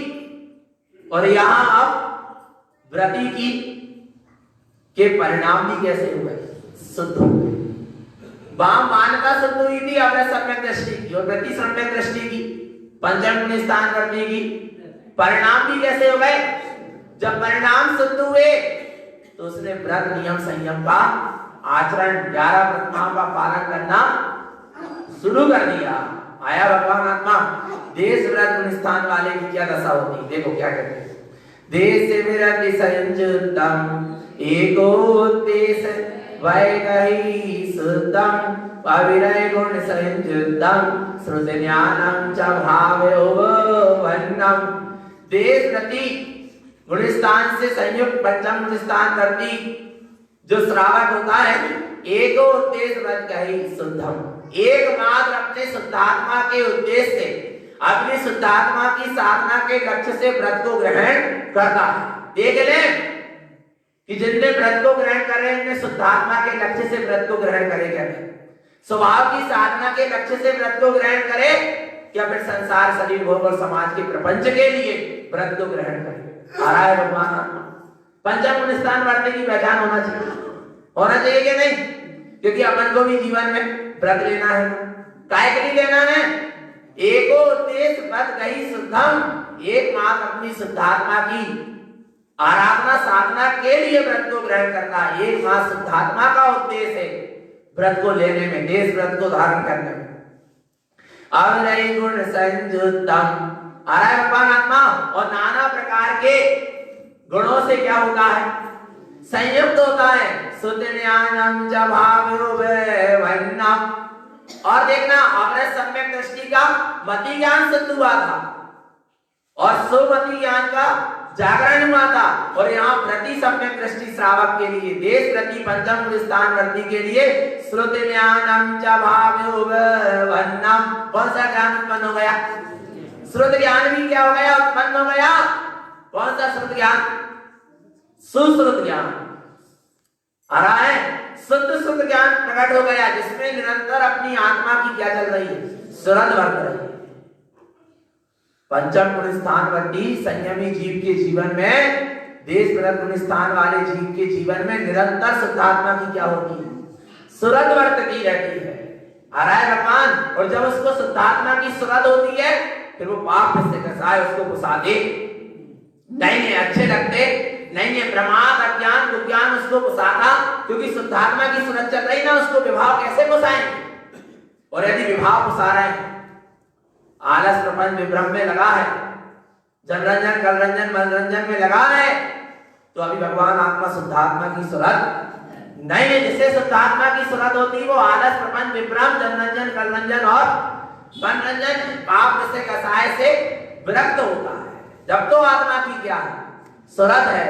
और यहां अब व्रती की के परिणाम भी कैसे हुए? शुद्ध हो गए। वहां मान्यता शुद्ध हुई थी अवरत सम्यक दृष्टि की और व्रती सम्यक दृष्टि की, पंचम गुण स्थान वर्ती की। परिणाम भी कैसे हो गए? जब परिणाम शुद्ध हुए तो उसने व्रत, नियम, संयम का आचरण, 11 प्रतिमाओं का पालन करना शुरू कर दिया। आया भगवान आत्मा। देश व्रत गुण स्थान वाले की क्या दशा होती? देखो क्या कहते हैं। देश विरति संयुक्तम एकोद्देश वैगही शुद्धम अविरय गुण संयुक्तम श्रुति ज्ञानम च भावयोगवन्नम। देश व्रति गुण स्थान से संयुक्त पंचम गुण स्थान वर्ती जो श्रावक होता है, एको उद्देश्य व्रत कही शुद्धम, एकमात्र अपने शुद्धात्मा के उद्देश्य से, अपनी शुद्धात्मा की साधना के लक्ष्य से व्रत को ग्रहण करता है। देख ले कि जिनने व्रत को ग्रहण करे उन्हें शुद्धात्मा के लक्ष्य से व्रत को ग्रहण करे क्या? स्वभाव की साधना के लक्ष्य से व्रत को ग्रहण करे या फिर संसार, शरीर, भोग और समाज के प्रपंच के लिए व्रत को ग्रहण करे? आ रहा है भगवान आत्मा। पंचम गुण स्थान वर्ती की पहचान होना चाहिए कि नहीं? क्योंकि अपन को भी जीवन में व्रत लेना है। काय के लिए लेना है? एको उद्देश्य व्रत गई शुद्धम, एकमात्र अपनी शुद्धात्मा की आराधना साधना के लिए व्रत को ग्रहण करना, एकमात्र शुद्धात्मा का उद्देश्य है व्रत को लेने में, देश व्रत को धारण करने में। अविरय गुण संयुक्तम, आ रहा है भगवान आत्मा। और नाना प्रकार के गुणों से क्या होता है? संयुक्त होता है। शुद्ध ज्ञानम च भावयोगवन्नम। और देखना, अवरत सम्यक दृष्टि का मति ज्ञान शुद्ध हुआ था और सुमति ज्ञान का जागरण हुआ था। और यहाँ व्रति सम्यक दृष्टि श्रावक के लिए, देश व्रति पंचम गुण स्थान वर्ती के लिए श्रुति ज्ञानम च भावयोगवन्नम। कौन सा ज्ञान उत्पन्न हो गया? श्रुत ज्ञान भी क्या हो गया? उत्पन्न हो गया। कौन सा श्रुत ज्ञान? सुश्रुत ज्ञान। आ रहा है? शुद्ध ज्ञान प्रकट हो गया जिसमें निरंतर अपनी आत्मा की क्या चल रही है? सुरत वर्त रही है। पंचम गुण स्थान वर्ती संयमी जीव के जीवन में, देश व्रत गुण स्थान वाले जीव के जीवन में निरंतर शुद्धात्मा की क्या होती है? सुरत वर्तती रहती है। आ रहा है भगवान। और जब उसको शुद्धात्मा की सुरत होती है फिर वो पाप से कसाए उसको घुसा दे, नहीं है अच्छे लगते, नहीं है प्रमाद, अज्ञान, विज्ञान उसको घुसाता, क्योंकि शुद्धात्मा की सुरत चल रही ना, उसको विभाव कैसे घुसाएंगे? और यदि विभाव घुसा रहे हैं, आलस, प्रपंच, विभ्रम में लगा है, जनरंजन, कलरंजन, मनोरंजन में लगा है, तो अभी भगवान आत्मा शुद्धात्मा की सुरत नहीं है। जिससे शुद्धात्मा की सुरत होती है वो आलस, प्रपंच, विभ्रम, जनरंजन, कलरंजन और मनोरंजन, पाप से कसाय से विरक्त होता है। जब तो आत्मा की क्या है? सुरत है।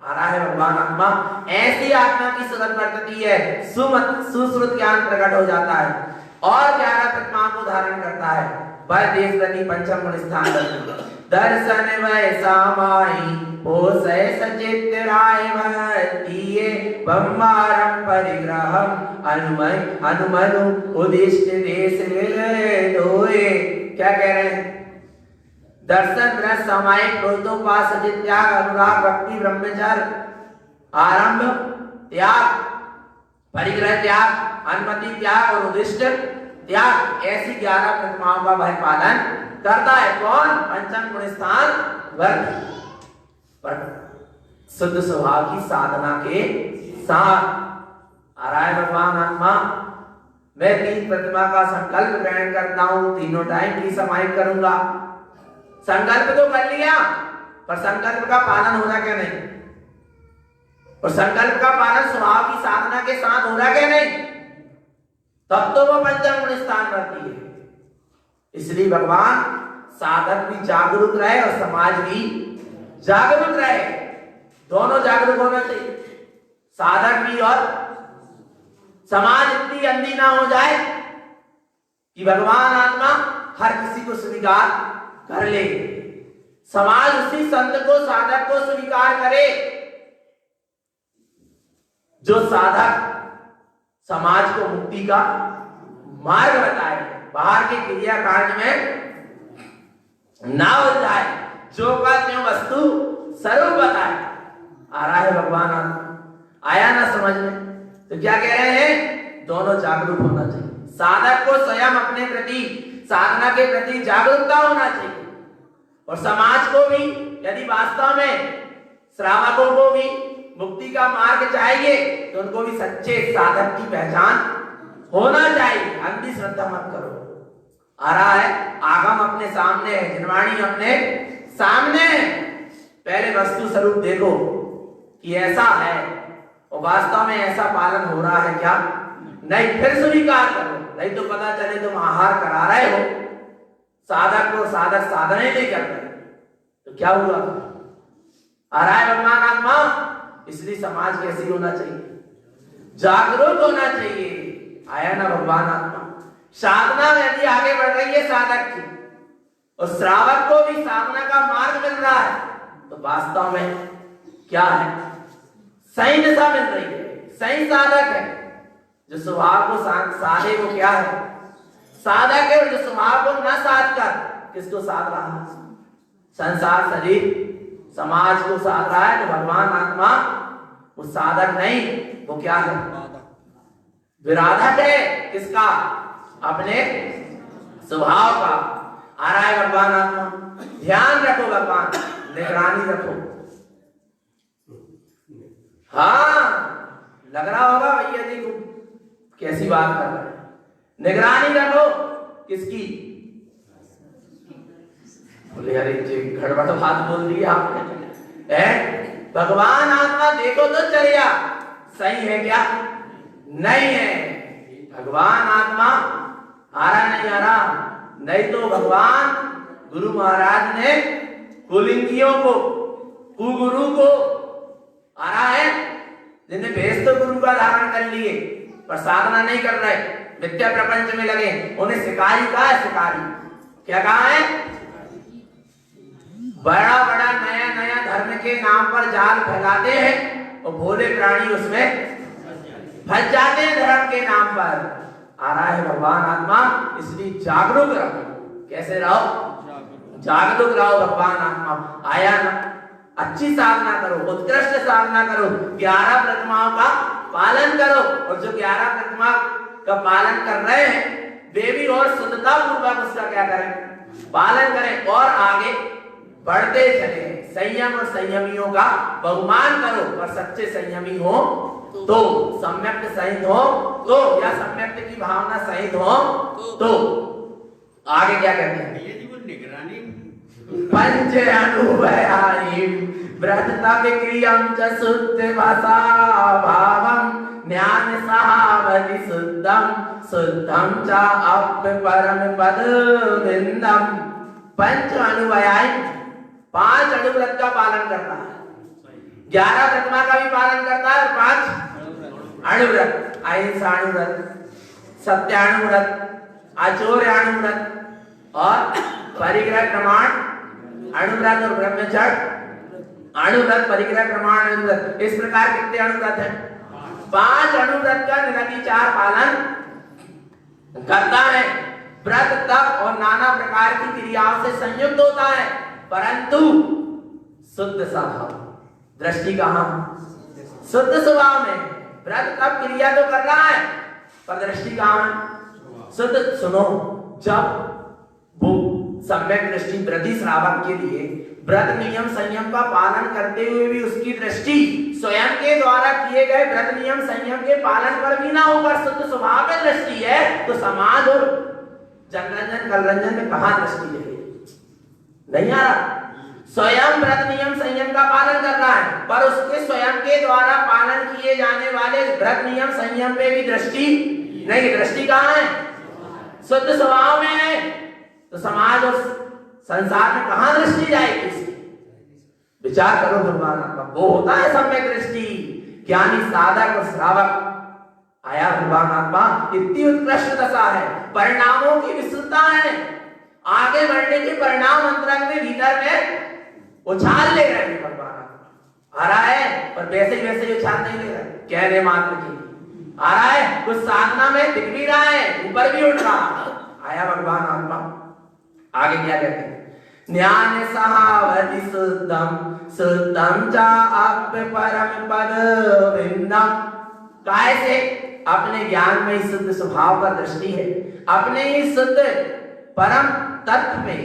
आ रहा है भगवान आत्मा। ऐसी आत्मा की सुरत वर्तती है, सुश्रुत ज्ञान प्रकट हो जाता है और 11 प्रतिमाओं को धारण करता है। वह देश व्रति पंचम गुण स्थान दर्शन वैसा माई हो सचित राय भक्तिये बम्बारम परिग्रहम अनुमनु उदिष्ट देश दोए। क्या कह रहे हैं? दर्शन रस सामायिक क्रोधोपास सचित त्याग अनुराग भक्ति ब्रह्मचर्य आरंभ त्याग परिग्रह त्याग अनुमति त्याग और उदिष्ट त्याग, ऐसी 11 प्रतिमाओं का वह पालन करता है। कौन? पंचम गुण स्थान वर्ग, पर शुद्ध स्वभाव की साधना के साथ। आ रहा है भगवान आत्मा, मैं 3 प्रतिमा का संकल्प ग्रहण करता हूं, तीनों टाइम की समाई करूंगा। संकल्प तो कर लिया, पर संकल्प का पालन हो रहा क्या नहीं? और संकल्प का पालन स्वभाव की साधना के साथ हो रहा क्या नहीं? तब तो वो पंचम गुण स्थान बढ़ती है। इसलिए भगवान साधक भी जागरूक रहे और समाज भी जागरूक रहे, दोनों जागरूक होना चाहिए। साधक भी और समाज इतनी अंधी ना हो जाए कि भगवान आत्मा हर किसी को स्वीकार कर ले। समाज उसी संत को, साधक को स्वीकार करे जो साधक समाज को मुक्ति का मार्ग बताए, बाहर के क्रियाकांड में ना उलझाए, जो का त्यों वस्तु स्वरूप बताए। आ रहा है भगवान आत्मा, आया ना समझ में? तो क्या कह रहे हैं? दोनों जागरूक होना चाहिए। साधक को स्वयं अपने प्रति, साधना के प्रति जागरूकता होना चाहिए, और समाज को भी, यदि वास्तव में श्रावकों को भी मुक्ति का मार्ग चाहिए तो उनको भी सच्चे साधक की पहचान होना चाहिए। अंधी श्रद्धा मत करो। आ रहा है, आगम अपने सामने है, जिनवाणी अपने सामने है। पहले वस्तु स्वरूप देखो कि ऐसा है, और वास्तव में ऐसा पालन हो रहा है क्या नहीं, फिर स्वीकार करो। नहीं तो पता चले तुम आहार करा रहे हो, साधक को साधक साधना ही नहीं करते, तो क्या हुआ? आ रहा है भगवान आत्मा। इसलिए समाज कैसी होना चाहिए? जागरूक होना चाहिए। आया ना भगवान आत्मा? साधना यदि आगे बढ़ रही है साधक की, और श्रावक को भी साधना का मार्ग मिल रहा है, तो वास्तव में क्या है? सही दिशा मिल रही है, सही साधक है। जो स्वभाव को साधे वो क्या है? साधक है। और जो स्वभाव को न साध कर किसको साध रहा है? संसार, शरीर, समाज को साध रहा है। तो भगवान आत्मा वो साधक नहीं, वो क्या है? विराधक है। किसका? अपने स्वभाव का। आ रहा है भगवान आत्मा, ध्यान रखो भगवान, निगरानी रखो। हाँ, लग रहा होगा भैया जी को कैसी बात कर रहे हैं। निगरानी रखो किसकी? बोले अरे जी गड़बड़ बात बोल दी आपने। भगवान आत्मा देखो तो चलिया सही है क्या? नहीं है। भगवान आत्मा आ रहा नहीं आ रहा? नहीं तो भगवान गुरु महाराज ने कुलिंगियों को, कुगुरु को, आ रहा है जिन्हें भेष तो गुरु का धारण कर लिए पर साधना नहीं कर रहे, विद्या प्रपंच में लगे, उन्हें शिकारी कहा है। शिकारी क्या कहा है? बड़ा बड़ा नया नया धर्म के नाम पर जाल फैलाते हैं और भोले प्राणी उसमें फंस जाते हैं धर्म के नाम पर। आ रहा है भगवान आत्मा, इसलिए जागरूक रहो। कैसे रहो? जागरूक रहो। भगवान आत्मा आया ना, अच्छी साधना करो, उत्कृष्ट साधना करो, 11 प्रतिमाओं का पालन करो। और जो 11 प्रतिमा का पालन कर रहे हैं वे भी और शुद्धता पूर्वक उसका क्या करें? पालन करें और आगे बढ़ते चले। संयम और संयमियों का बहुमान करो, और सच्चे संयमी हो तो, सम्यक सहित हो तो, या सम्यक की भावना सहित हो तो। आगे क्या कहते हैं? पंच अनुभयानि व्रतता विक्रियं च शुद्ध भाषा भावं ज्ञान सहावधि शुद्धं शुद्धं च अप्य परम पद विंदम। पंच अनुभयानि, 5 अणुव्रत का पालन करता है, 11 प्रतिमा का भी पालन करता है, और 5 अणुव्रत, अहिंसा अणुव्रत, सत्याणुव्रत, आचौर्याणुव्रत और परिग्रह प्रमाण अणुव्रत और ब्रह्मचर्य अणुव्रत, परिग्रह प्रमाण अणुव्रत। इस प्रकार कितने अणुव्रत हैं? 5 अणुव्रत का निरतिचार पालन करता है। व्रत तप और नाना प्रकार की क्रियाओं से संयुक्त होता है, परंतु शुद्ध स्वभाव, दृष्टि कहां? शुद्ध स्वभाव में। व्रत तप क्रिया तो कर रहा है पर दृष्टि कहां है? शुद्ध सुनो, जब वो सम्यक दृष्टि व्रती श्रावक के लिए व्रत नियम संयम का पालन करते हुए भी उसकी दृष्टि स्वयं के द्वारा किए गए व्रत नियम संयम के पालन पर भी ना होकर शुद्ध स्वभाव में दृष्टि है, तो समाज और जनरंजन कलरंजन में कहां दृष्टि है? नहीं आ रहा। स्वयं व्रत नियम संयम का पालन कर रहा है, पर उसके स्वयं के द्वारा पालन किए जाने वाले व्रत नियम संयम पे भी दृष्टि नहीं। दृष्टि कहां है? शुद्ध स्वभाव में है। तो समाज और संसार में कहां दृष्टि जाएगी इसकी? विचार करो भगवान आत्मा। वो होता है सम्यक दृष्टि, ज्ञानी साधक और श्रावक। आया भगवान आत्मा, इतनी उत्कृष्ट दशा है, परिणामों की विस्तृतता है, आगे बढ़ने के परिणाम अंतरंग में भीतर में उछाल ले रहे हैं। भगवान आत्मा आ रहा है, पर वैसे ही वैसे उछाल नहीं ले रहा है, कहने मात्र की आ रहा है, कुछ साधना में दिख भी रहा है, ऊपर भी उठ रहा है। आया भगवान आत्मा। आगे क्या कहते हैं? ज्ञान सहावति शुद्धम शुद्धम चा अप्य परम पद विन्दम। काय से? अपने ज्ञान में ही शुद्ध स्वभाव का दृष्टि है, अपने ही शुद्ध परम तत्व में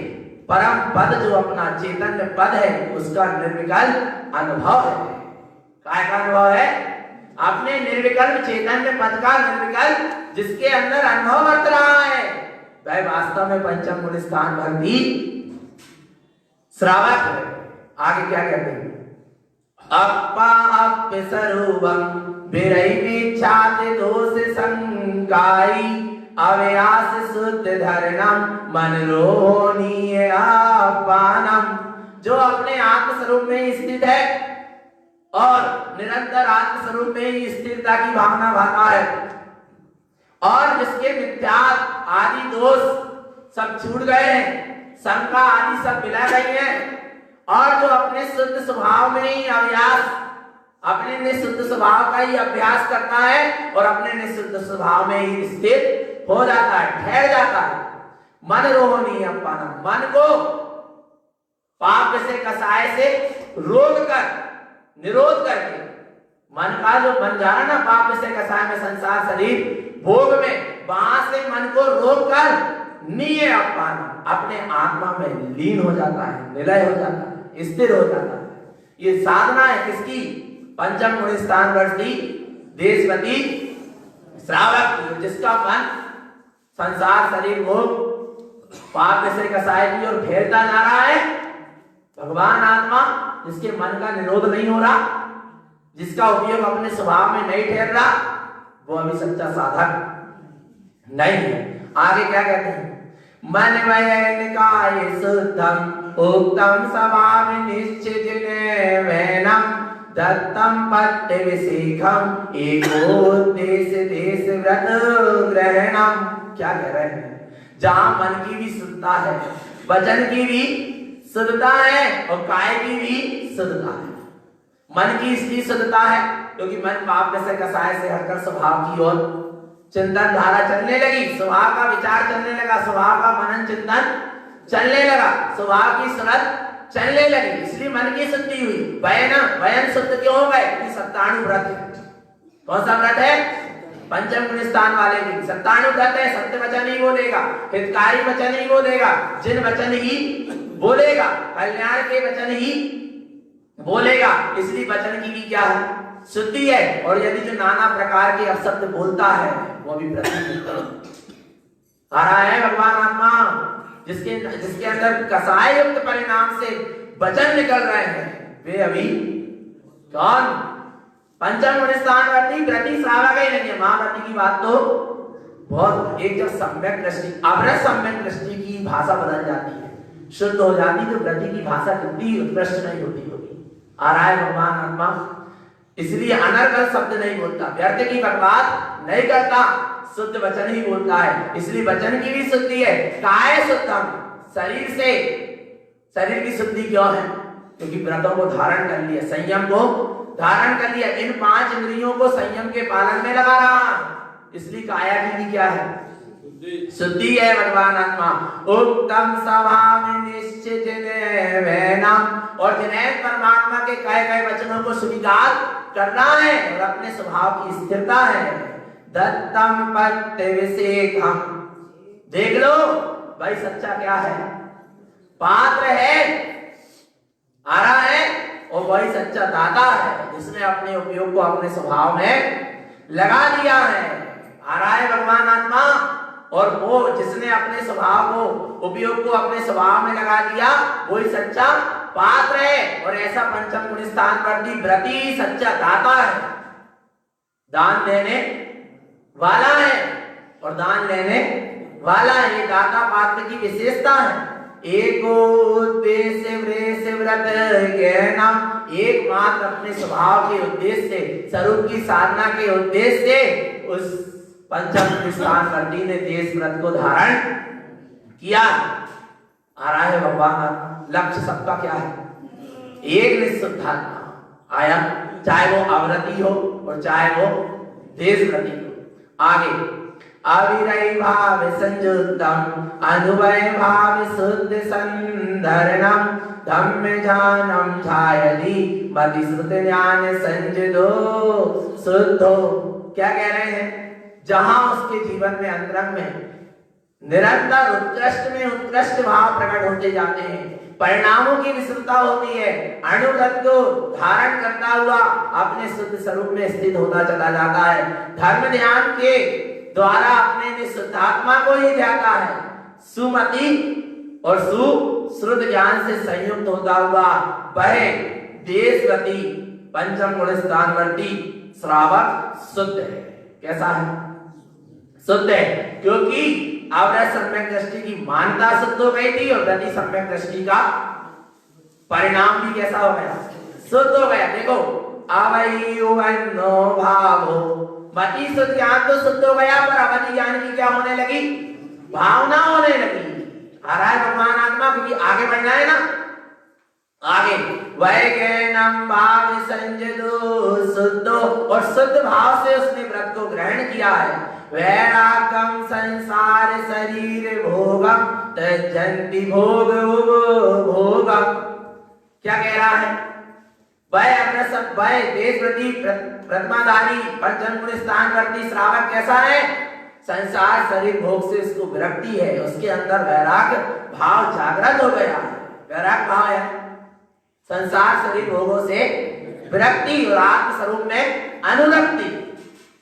परम पद जो अपना चैतन्य पद है उसका निर्विकल्प अनुभव है। काय का अनुभव है? अपने निर्विकल्प चैतन्य पद का निर्विकल्प जिसके अंदर अनुभव वर्त रहा है, वह वास्तव में पंचम गुण स्थान भक्ति श्रावक है। आगे क्या कहते हैं? अपा अप्य स्वरूपम विरहिमिच्छाति दोष संकाई अव्यास शुद्ध धरणम मनरोहणीय आपानम। जो अपने आत्म स्वरूप में ही स्थित है और निरंतर आत्म स्वरूप में ही स्थिरता की भावना भाता है, और जिसके मिथ्या आदि दोष सब छूट गए हैं, शंका आदि सब मिला गई है, और जो अपने शुद्ध स्वभाव में ही अभ्यास अपने निशुद्ध स्वभाव का ही अभ्यास करता है और अपने निशुद्ध स्वभाव में ही स्थित हो जाता है, ठहर जाता है। मन रोहनी अपना मन को पाप से कसाय से रोक कर निरोध करके, मन का जो मन जा रहा ना पाप से कसाय में संसार शरीर भोग में, वहां से मन को रोक कर निये अपना अपने आत्मा में लीन हो जाता है, निलय हो जाता है, स्थिर हो जाता है। ये साधना है किसकी? पंचम गुण स्थान वर्ती देशवती श्रावक की, जिसका मन संसार शरीर भोग पाप से कसाय की और फेरता जा रहा है। भगवान आत्मा जिसके मन का निरोध नहीं हो रहा, जिसका उपयोग अपने स्वभाव में नहीं ठहर रहा, वो अभी सच्चा साधक नहीं है। आगे क्या कहते हैं? मन वयन काय शुद्धम उक्तम स्वभाव निश्चित वैनम दत्तम पट्ट विशेखम एकोद्देश देश व्रत ग्रहणम। क्या कह रहे हैं? जहां मन की भी शुद्धता है, वचन की भी शुद्धता है और काय की भी शुद्धता है। मन की इसलिए शुद्धता है क्योंकि मन पाप से कसाय से हटकर स्वभाव की ओर चिंतन धारा चलने लगी, स्वभाव का विचार चलने लगा, स्वभाव का मनन चिंतन चलने लगा, स्वभाव की सुरत चलने लगी, इसलिए मन की शुद्धि हुई। वयन शुद्ध क्यों हो गए? कि सत्ताणु व्रत है। कौन सा व्रत है? पंचम गुण स्थान वाले की सत्ताणु व्रत है। सत्य वचन ही बोलेगा, हितकारी वचन ही बोलेगा, जिन वचन ही बोलेगा, कल्याण के वचन ही बोलेगा। इसलिए वचन की भी क्या है? शुद्धि है। और यदि जो नाना प्रकार के अपशब्द बोलता है वो भी आ रहा है भगवान आत्मा, जिसके अंदर कसाय युक्त परिणाम से वचन निकल रहे हैं, वे अभी कौन? पंचम गुण स्थान वर्ती व्रती श्रावक ही नहीं है। महाव्रती की बात तो बहुत, एक जब सम्यक दृष्टि अवरस सम्यक दृष्टि की भाषा बदल जाती है, शुद्ध हो जाती, तो व्रती की भाषा कितनी उत्कृष्ट नहीं होती होगी। आ रहा है भगवान आत्मा, इसलिए अनर्गल शब्द नहीं बोलता, व्यर्थ की बकवास नहीं करता, शुद्ध वचन ही बोलता है। इसलिए वचन की भी शुद्धि है। काय शुद्धम, शरीर से, शरीर की शुद्धि क्यों है? क्योंकि व्रतों को धारण कर लिया, संयम को धारण कर लिया, इन 5 इंद्रियों को संयम के पालन में लगा रहा, इसलिए काया की भी क्या है? शुद्धि है। भगवान आत्मा उत्तम स्वभाव निश्चित वैनम, और जिन्हें परमात्मा के कहे गए वचनों को स्वीकार कर रहा है और अपने स्वभाव की स्थिरता है। दत्तम पट्ट विशेखम, देख लो भाई सच्चा क्या है, पात्र है आ रहा है, और वही सच्चा दाता है जिसने अपने उपयोग को अपने स्वभाव में लगा दिया है। आ रहा है भगवान आत्मा, और वो जिसने अपने स्वभाव को उपयोग को अपने स्वभाव में लगा दिया वही सच्चा पात्र है। और ऐसा पंचम गुण स्थान पर व्रती सच्चा दाता है, दान देने वाला है और दान लेने वाला है। ये दाता पात्र की विशेषता है। एको उद्देश्य व्रत ज्ञानम, एकमात्र अपने स्वभाव के उद्देश्य से, स्वरूप की साधना के उद्देश्य से उस पंचम स्थान वर्ती ने देश व्रत को धारण किया। आ रहा है भगवान, लक्ष्य सबका क्या है, एक निःशुद्धात्मा आया, चाहे वो अव्रती हो और चाहे वो देश व्रती हो। आगे अविरय भाव संयुक्तम अनुभय भाव शुद्ध संधरणम धम्म जानम छायति मति श्रुति ज्ञान संजदो शुद्धो। क्या कह रहे हैं, जहां उसके जीवन में अंतरंग में निरंतर उत्कृष्ट में उत्कृष्ट भाव प्रकट होते जाते हैं, परिणामों की विस्तृतता होती है, अणुव्रत को धारण करता हुआ अपने शुद्ध स्वरूप में स्थित होता चला जाता है, धर्म ध्यान के द्वारा अपने निःशुद्धात्मा को ही जाता है, सुमति और सुश्रुत ज्ञान से संयुक्त होता हुआ वह देशवती पंचम गुण स्थानवर्ती श्रावक शुद्ध है। कैसा है, शुद्ध है, क्योंकि अव्रत सम्यक दृष्टि की मान्यता शुद्ध हो गई थी और गति सम्यक दृष्टि का परिणाम भी कैसा हो गया, शुद्ध हो गया। देखो अवयवनो भावो, मति शुद्ध ज्ञान तो शुद्ध हो गया, पर अवधि ज्ञान की क्या होने लगी, भावना होने लगी। आ रहा है भगवान आत्मा, क्योंकि आगे बढ़ना है ना। आगे वैज्ञानम भाव संजदो शुद्धो, और शुद्ध भाव से उसने व्रत को ग्रहण किया है। वैरागम संसार शरीर भोगम तजन्ति भोग भोगम। क्या कह रहा है, वह अपने सब वह देशव्रती प्रतिमाधारी पंचम गुण स्थानवर्ती श्रावक कैसा है, संसार शरीर भोग से उसको विरक्ति है, उसके अंदर वैराग भाव जागृत हो गया है। वैराग भाव है संसार शरीर भोगों से विरक्ति और आत्म स्वरूप में अनुरक्ति,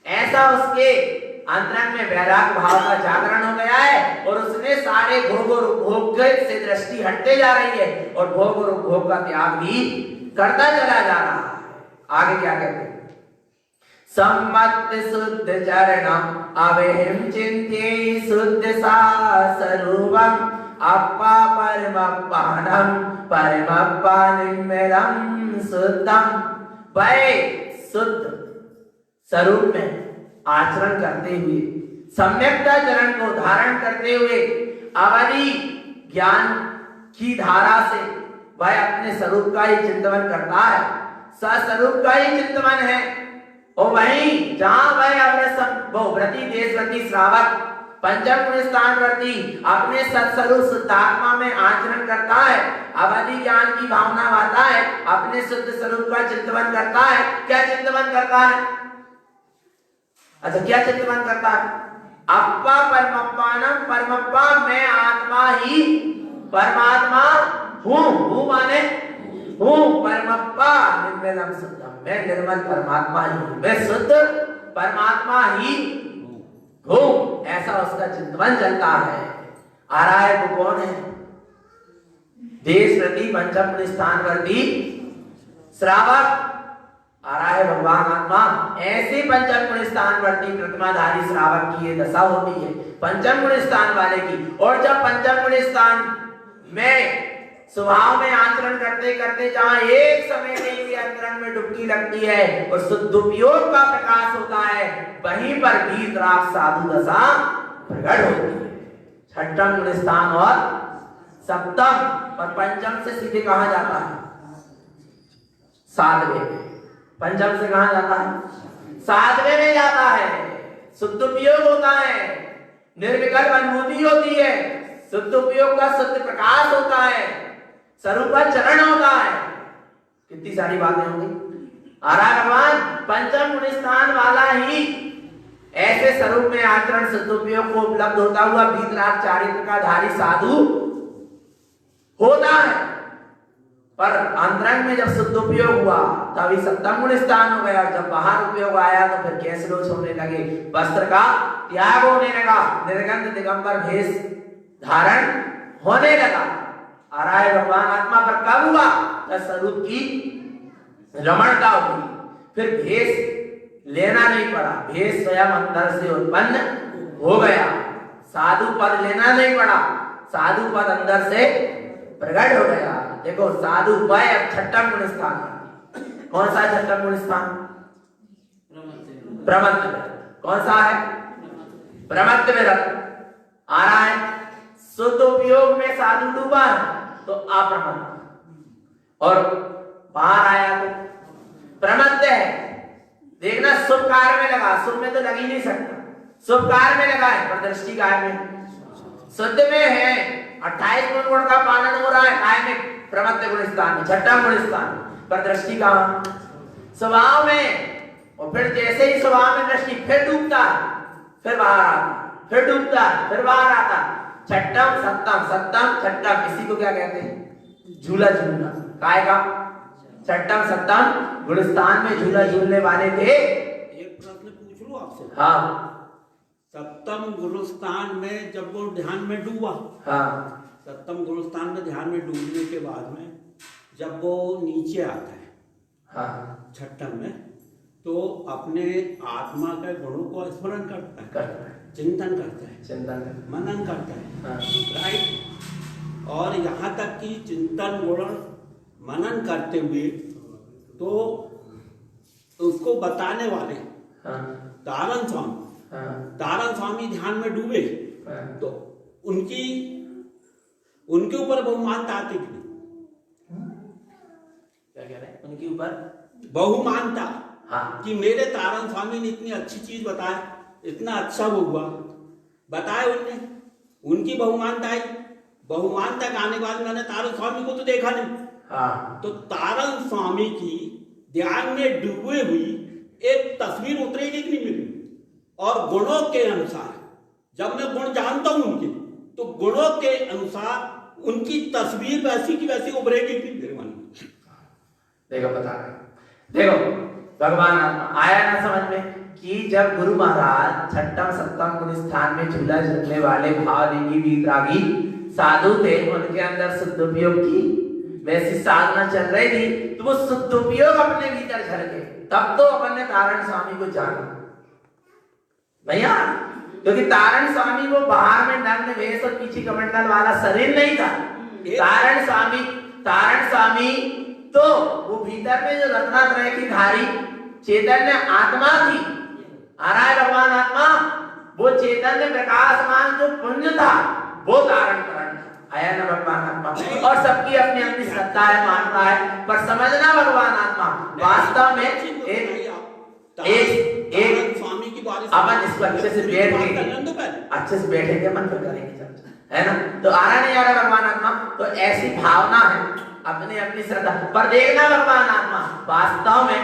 ऐसा उसके अंतरंग में वैराग भाव का जागरण हो गया है। और उसने सारे भोग और उपभोग से दृष्टि हटते जा रही है और भोग और उपभोग का त्याग भी करता चला जा रहा है। आगे क्या कहते हैं, सम्मत शुद्ध चरणम अवहिम चिंत्ये शुद्ध सा स्वरूपम अप्पा परमप्पानम परमप्पा निम्मरम शुद्धम। वह शुद्ध स्वरूप में आचरण करते हुए, सम्यकता चरण को धारण करते हुए, अवधि ज्ञान की धारा से वह अपने स्वरूप का ही चिंतन करता है, सस्वरूप का ही चिंतन है। और वहीं जहां वह व्रती देशव्रती श्रावक पंचम गुण स्थानवर्ती अपने सत्स्वरूप शुद्धात्मा में आचरण करता है, अवधि ज्ञान की भावना वाता है, अपने शुद्ध स्वरूप का चिंतन करता है। क्या चिंतन करता है, अच्छा क्या चिंतन करता है, अप्पा परमप्पानम परमप्पा, मैं आत्मा ही परमात्मा हूँ माने हूँ, परमप्पा निर्मलम शुद्धम, मैं निर्मल परमात्मा ही हूँ, मैं शुद्ध परमात्मा ही हूँ, ऐसा उसका चिंतन चलता है। आ रहा है वो कौन है, देशव्रती पंचम गुण स्थानवर्ती श्रावक। आ रहा है भगवान आत्मा, ऐसे पंचम गुण स्थानवर्ती प्रतिमाधारी श्रावक की ये दशा होती है, पंचम गुण स्थान वाले की। और जब पंचम गुण स्थान में स्वभाव में आचरण करते करते जहां एक समय के लिए अंतरंग में डुबकी लगती है और शुद्धोपयोग का प्रकाश होता है, वहीं पर वीतराग साधु दशा प्रकट होती है। छठम गुण स्थान और सप्तम और पंचम से सीधे कहां जाता है, सातवें में। पंचम से कहां जाता है, सातवें में जाता है। शुद्ध उपयोग होता है, निर्विकल्प अनुभूति होती है, शुद्ध उपयोग का शुद्ध प्रकाश होता है, स्वरूप का चरण होता है। कितनी सारी बातें होंगी। आ रहा भगवान पंचम गुण स्थान वाला ही ऐसे स्वरूप में आचरण सदुपयोग को उपलब्ध होता हुआ वीतराग चारित्र का धारी साधु होता है। पर अंतरंग में जब सदुपयोग हुआ तभी सप्तम गुण स्थान हो गया। जब बाहर उपयोग आया तो फिर केश लोच होने लगे, वस्त्र का त्याग होने लगा, निर्गंध दिगंबर भेष धारण होने लगा। आराय भगवान आत्मा पर कब हुआ? जब स्वरूप की रमणता हुई, फिर भेष लेना नहीं पड़ा, भेष स्वयं अंदर से उत्पन्न हो गया। साधु पद लेना नहीं पड़ा, साधु पद अंदर से प्रकट हो गया। देखो साधु पय अब छठम गुण स्थान, कौन सा छठम गुण स्थान? प्रमत्त। कौन सा है? प्रमत्त में रख आ रहा है। शुद्ध उपयोग में साधु डूबा है तो अप्रमत्त, और बाहर आया तो प्रमत्त है। देखना शुभ कार्य में लगा, शुभ में तो लग ही नहीं सकता, शुभ कार्य में लगा है पर दृष्टि कार्य में शुद्ध में है। 28 गुण का पालन हो रहा है काय में? प्रमत्त गुण स्थान में, छठम गुण स्थान, पर दृष्टि का स्वभाव में। और फिर जैसे ही स्वभाव में दृष्टि, फिर डूबता है, फिर बाहर आता, फिर डूबता है, फिर बाहर आता। छठम सप्तम, सप्तम छठम, इसी को क्या कहते हैं? झूला झूलना। काय का? छठम सप्तम गुण स्थान में झूला झूलने वाले थे।
एक प्रश्न पूछ लूं आपसे?
हाँ।
सप्तम गुरु स्थान में जब वो ध्यान में डूबा,
हाँ,
सप्तम गुरु स्थान में ध्यान में डूबने के बाद में जब वो नीचे आता है,
हाँ,
छठम में, तो अपने आत्मा के गुणों को स्मरण करता है, चिंतन करता है,
चिंतन
मनन करता है,
हाँ,
राइट। और यहाँ तक कि चिंतन गुण मनन करते हुए तो उसको बताने वाले
हाँ,
तारण स्वामी,
हाँ,
तारण स्वामी ध्यान में डूबे,
हाँ,
तो उनके ऊपर बहुमानता आती कि नहीं?
क्या कह रहे हैं? उनके ऊपर
बहुमानता,
हाँ,
कि मेरे तारण स्वामी ने इतनी अच्छी चीज बताए, इतना अच्छा वो हुआ, बताए उनने, उनकी बहुमानता आई। बहुमानता आने के बाद मैंने तारण स्वामी को तो देखा नहीं,
हाँ,
तो तारण स्वामी की ध्यान में डूबे हुई एक तस्वीर उतरेगी कि नहीं मेरी? और गुणों के अनुसार जब मैं गुण जानता हूं उनके, तो गुणों के अनुसार उनकी तस्वीर वैसी की वैसी उभरेगी कि मेरे मन में?
देखो बता रहे, देखो भगवान आत्मा आया ना समझ में कि जब गुरु महाराज छठम सप्तम गुण स्थान में झूला झूलने वाले भावलिंगी वीतरागी साधु थे, उनके अंदर शुद्धोपयोग की वैसी साधना चल रही थी, तो वो शुद्धोपयोग अपने भीतर झलके, तब तो अपन ने तारण स्वामी को जाना भैया। क्योंकि तारण स्वामी वो बाहर में नग्न वेश और पीछे कमंडल वाला शरीर नहीं था। तारण स्वामी तो वो भीतर में जो रत्नात्रय की धारी चैतन्य आत्मा थी, आ रहा है भगवान आत्मा, वो चैतन्य प्रकाशमान जो पुंज था वो तारण करण आया ना भगवान आत्मा। और सबकी अपनी अपनी श्रद्धा है, मानता है, पर समझना भगवान आत्मा वास्तव में एक
स्वामी की बात
अपन इसको अच्छे से बैठेंगे मन पर करेंगे चर्चा, है ना? तो आ रहा नहीं आ रहा भगवान आत्मा, तो ऐसी भावना है, अपनी अपनी श्रद्धा। पर देखना भगवान आत्मा वास्तव में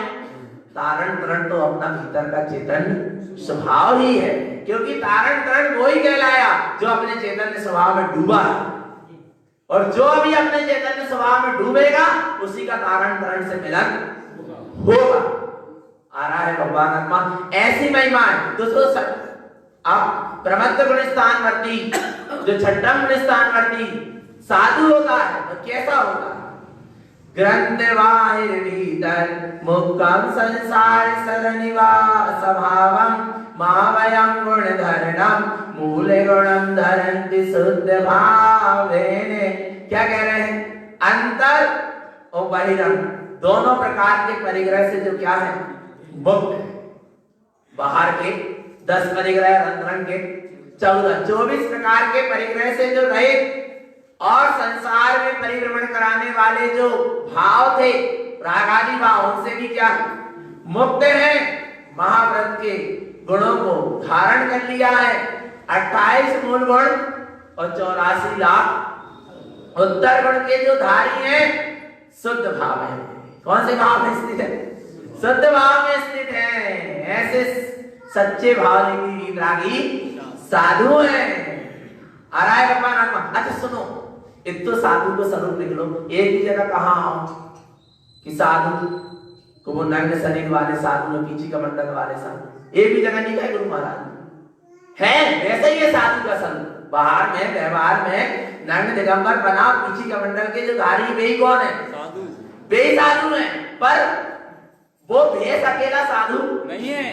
तारण करण तो अपना भीतर का चेतन स्वभाव ही है, क्योंकि तारण करण वो ही कहलाया जो अपने चैतन्य स्वभाव में डूबा है, और जो भी अपने चैतन्य स्वभाव में डूबेगा उसी का तारण करण से मिलन होगा। आ रहा है भगवान आत्मा, ऐसी महिमा है। दोस्तों अब प्रमत्त गुण स्थान वर्ती जो छठम गुण स्थान वर्ती साधु होता है तो कैसा होता है? ग्रंथ बाहिर भीतर मुक्तम संसार सरनिवास स्वभावम महावयम गुण धरणम मूल गुणम धरन्ति शुद्ध भावेने। क्या कह रहे हैं? अंतर और बहिरम दोनों प्रकार के परिग्रह से जो क्या है मुक्त है। बाहर के 10 परिग्रह, अंतरंग के 14, 24 प्रकार के परिग्रह से जो रहे, और संसार में परिभ्रमण कराने वाले जो भाव थे रागादि भाव, उनसे भी क्या मुक्त है। महाव्रत के गुणों को धारण कर लिया है, 28 मूल गुण और 84 लाख उत्तर गुण के जो धारी हैं शुद्ध भाव है। कौन से भाव में स्थित है? शुद्ध भाव में स्थित है। ऐसे सच्चे भाव की वितरागी साधु है। आ रहा है भगवान आत्मा। अच्छा सुनो, एक तो साधु को स्वरूप लिख लो। एक ही जगह कहाँ हो कि साधु को वो नग्न शरीर वाले साधु, पीछे कमंडल वाले साधु, एक भी जगह नहीं कहे गुरु महाराज है। वैसे ही है साधु का स्वरूप। बाहर में व्यवहार में नग्न दिगंबर बना, पीछे कमंडल के जो धारी, वे ही कौन है? साधु। वे साधु है, पर वो भेष अकेला साधु नहीं है।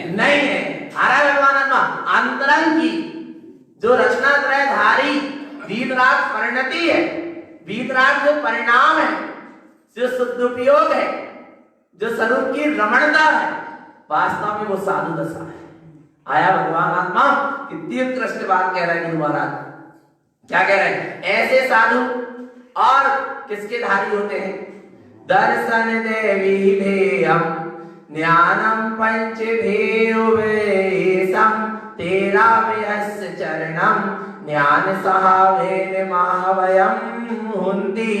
हरा भगवान आत्मा अंतरंग की जो रचना त्रयधारी वीतराग परिणति है, वीतराग जो परिणाम है, जो सदुपयोग है, जो स्वरूप की रमणता है, वास्तव में वो साधु दशा है। आया भगवान आत्मा। कितनी उत्कृष्ट बात कह रहे हैं गुरु महाराज। क्या कह रहे हैं? ऐसे साधु और किसके धारी होते हैं? दर्शन देवी भेयम ज्ञानम पंच भेयवेशम तेरा विहस चरणम ज्ञान सहावेन महावयम हुंदी।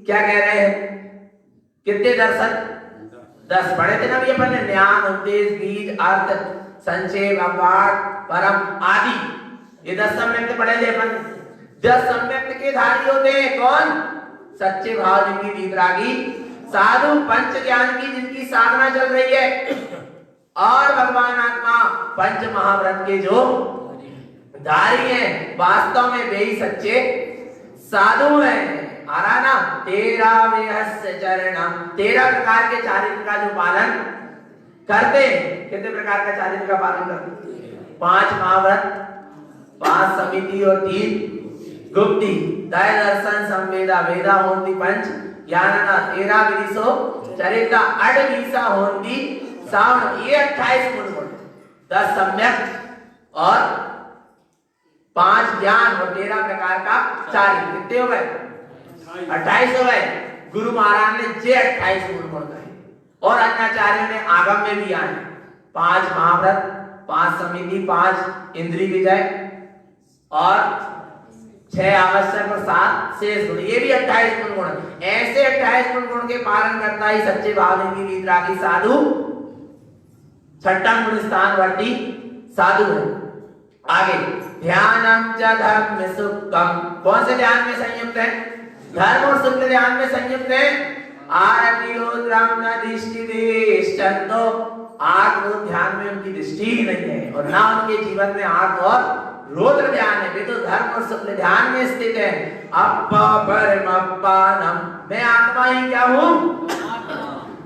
क्या कह रहे हैं? कितने दर्शन? 10 पढ़े थे ना भी अपन ने। ज्ञान, उपदेश, बीज, अर्थ, संक्षेप, अपवाद, परम आदि, ये 10 सम्यक्त पढ़े थे अपन। 10 सम्यक्त के धारी होते हैं कौन? सच्चे भाव जिनकी वीतरागी साधु, पंच ज्ञान की जिनकी साधना चल रही है, और भगवान आत्मा पंच महाव्रत के जो धारी हैं, वास्तव में वे ही सच्चे साधु हैं। आ रहा ना? तेरा विहस्य चरणम, 13 प्रकार के चारित्र का जो पालन करते हैं। कितने प्रकार का चारित्र का पालन करते हैं? 5 महाव्रत, 5 समिति और 3 गुप्ती, दया दर्शन संवेदा वेदा होती पंच ज्ञानना 13 विदिशो चरिता 8 विदिशा होती सावण। ये 28 गुण, 10 सम्यक और 5 ज्ञान और 13 प्रकार का चारित्र। कितने हो गए? 28 हो गए। गुरु महाराज ने जे 28 गुण कहे, और अन्याचार्यों ने आगम में भी आए। 5 महाव्रत, 5 समिति, 5 इंद्रिय विजय और 6 आवश्यक और 7 शेष गुण, ये भी 28 गुण। ऐसे 28 गुण के पालन करता ही सच्चे भाव की वीतरागी साधु, छठा गुण स्थान वर्ती साधु है। आगे ध्यानम च धर्म सुखम, कौन से ध्यान में संयुक्त है? धर्म और सुख ध्यान में संयुक्त है। आरतिरोद्रम न दृष्टि देशचंदो, आर्थ और ध्यान में उनकी दृष्टि ही नहीं है, और ना उनके जीवन में आर्थ और रौद्र ध्यान है। वे तो धर्म और शुक्ल ध्यान में स्थित है। अप्पा परमप्पानम, मैं आत्मा ही क्या हूँ?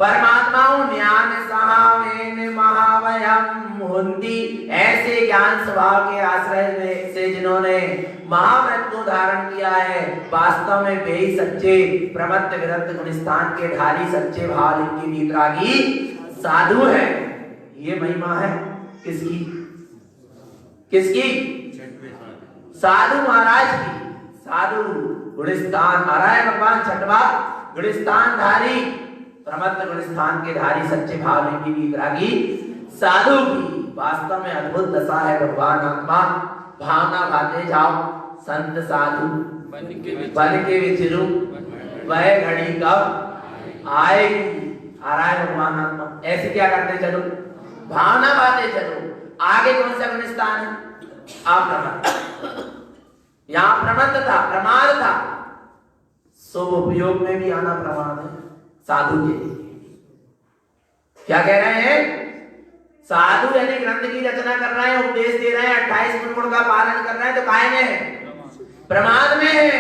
परमात्मा हूँ। ज्ञान सहावेन महावयम हुंदी, ऐसे ज्ञान स्वभाव के आश्रय से जिन्होंने महाव्रत को धारण किया है, वास्तव में वे ही सच्चे प्रमत्त विरक्त गुणस्थान के धारी सच्चे भाव की वीतरागी साधु है। ये महिमा है किसकी? किसकी? साधु महाराज की। साधु गुणस्थान आ रहा है भगवान छठवा गुणस्थान धारी, प्रमत्त गुणस्थान के धारी सच्चे भाव की वीतरागी साधु की वास्तव में अद्भुत दशा है। भगवान आत्मा भावना भाते जाओ संत साधु बन के विचरू, वह घड़ी कब आएगी। आ रहा है भगवान आत्मा। ऐसे क्या करते चलो? भावना भाते चलो। आगे कौन सा गुणस्थान है? अप्रमत्त। यहाँ प्रमत्त था, प्रमाद था, शुभ उपयोग में भी आना प्रमाद है साधु के लिए। क्या कह रहे हैं? साधु यदि ग्रंथ की रचना कर रहे हैं, उपदेश दे रहे हैं, 28 गुण का पालन कर रहे हैं, तो काय में है? प्रमाद में है।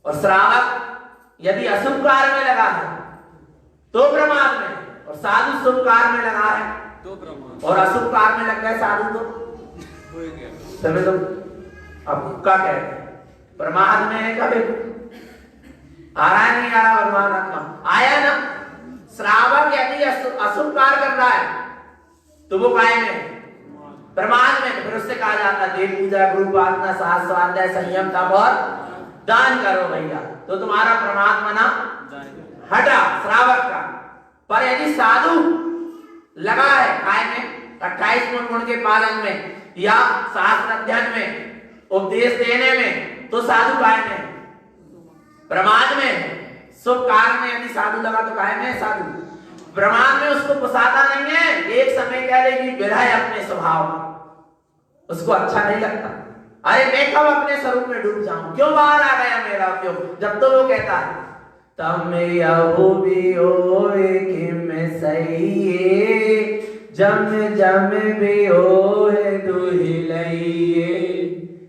और श्रावक यदि अशुभ कार्य में लगा है तो प्रमाद में, और साधु शुभ कार्य में लगा है तो प्रमाद, और अशुभ कार्य में लग गए साधु तो समझ लो अब क्या कह रहे हैं? प्रमाद में है। कभी आ रहा है नहीं आ रहा? भगवान आत्मा आया ना। श्रावक यदि अशुभ कार्य कर रहा है तो वो काय में? प्रमाद में। फिर उससे कहा जाता है देव पूजा, गुरु उपासना, साध स्वाध्याय, संयम, तप और दान करो भैया, तो तुम्हारा प्रमाद मना हटा श्रावक का। पर यदि साधु लगा है काय में? 28 गुण के पालन में या शास्त्र अध्ययन में, उपदेश देने में, तो साधु काय में? प्रमाद में। शुभ कार्य में यदि साधु लगा तो काय में? साधु। प्रमाण में उसको पुसाता नहीं है। एक समय कह लेगी विरह अपने स्वभाव का, उसको अच्छा नहीं लगता। अरे मैं कब अपने स्वरूप में डूब जाऊं, क्यों बाहर आ गया मेरा उपयोग, जब तो वो कहता है तम यहू भी होए कि मैं सही जम जम भी होए दुहिलइए।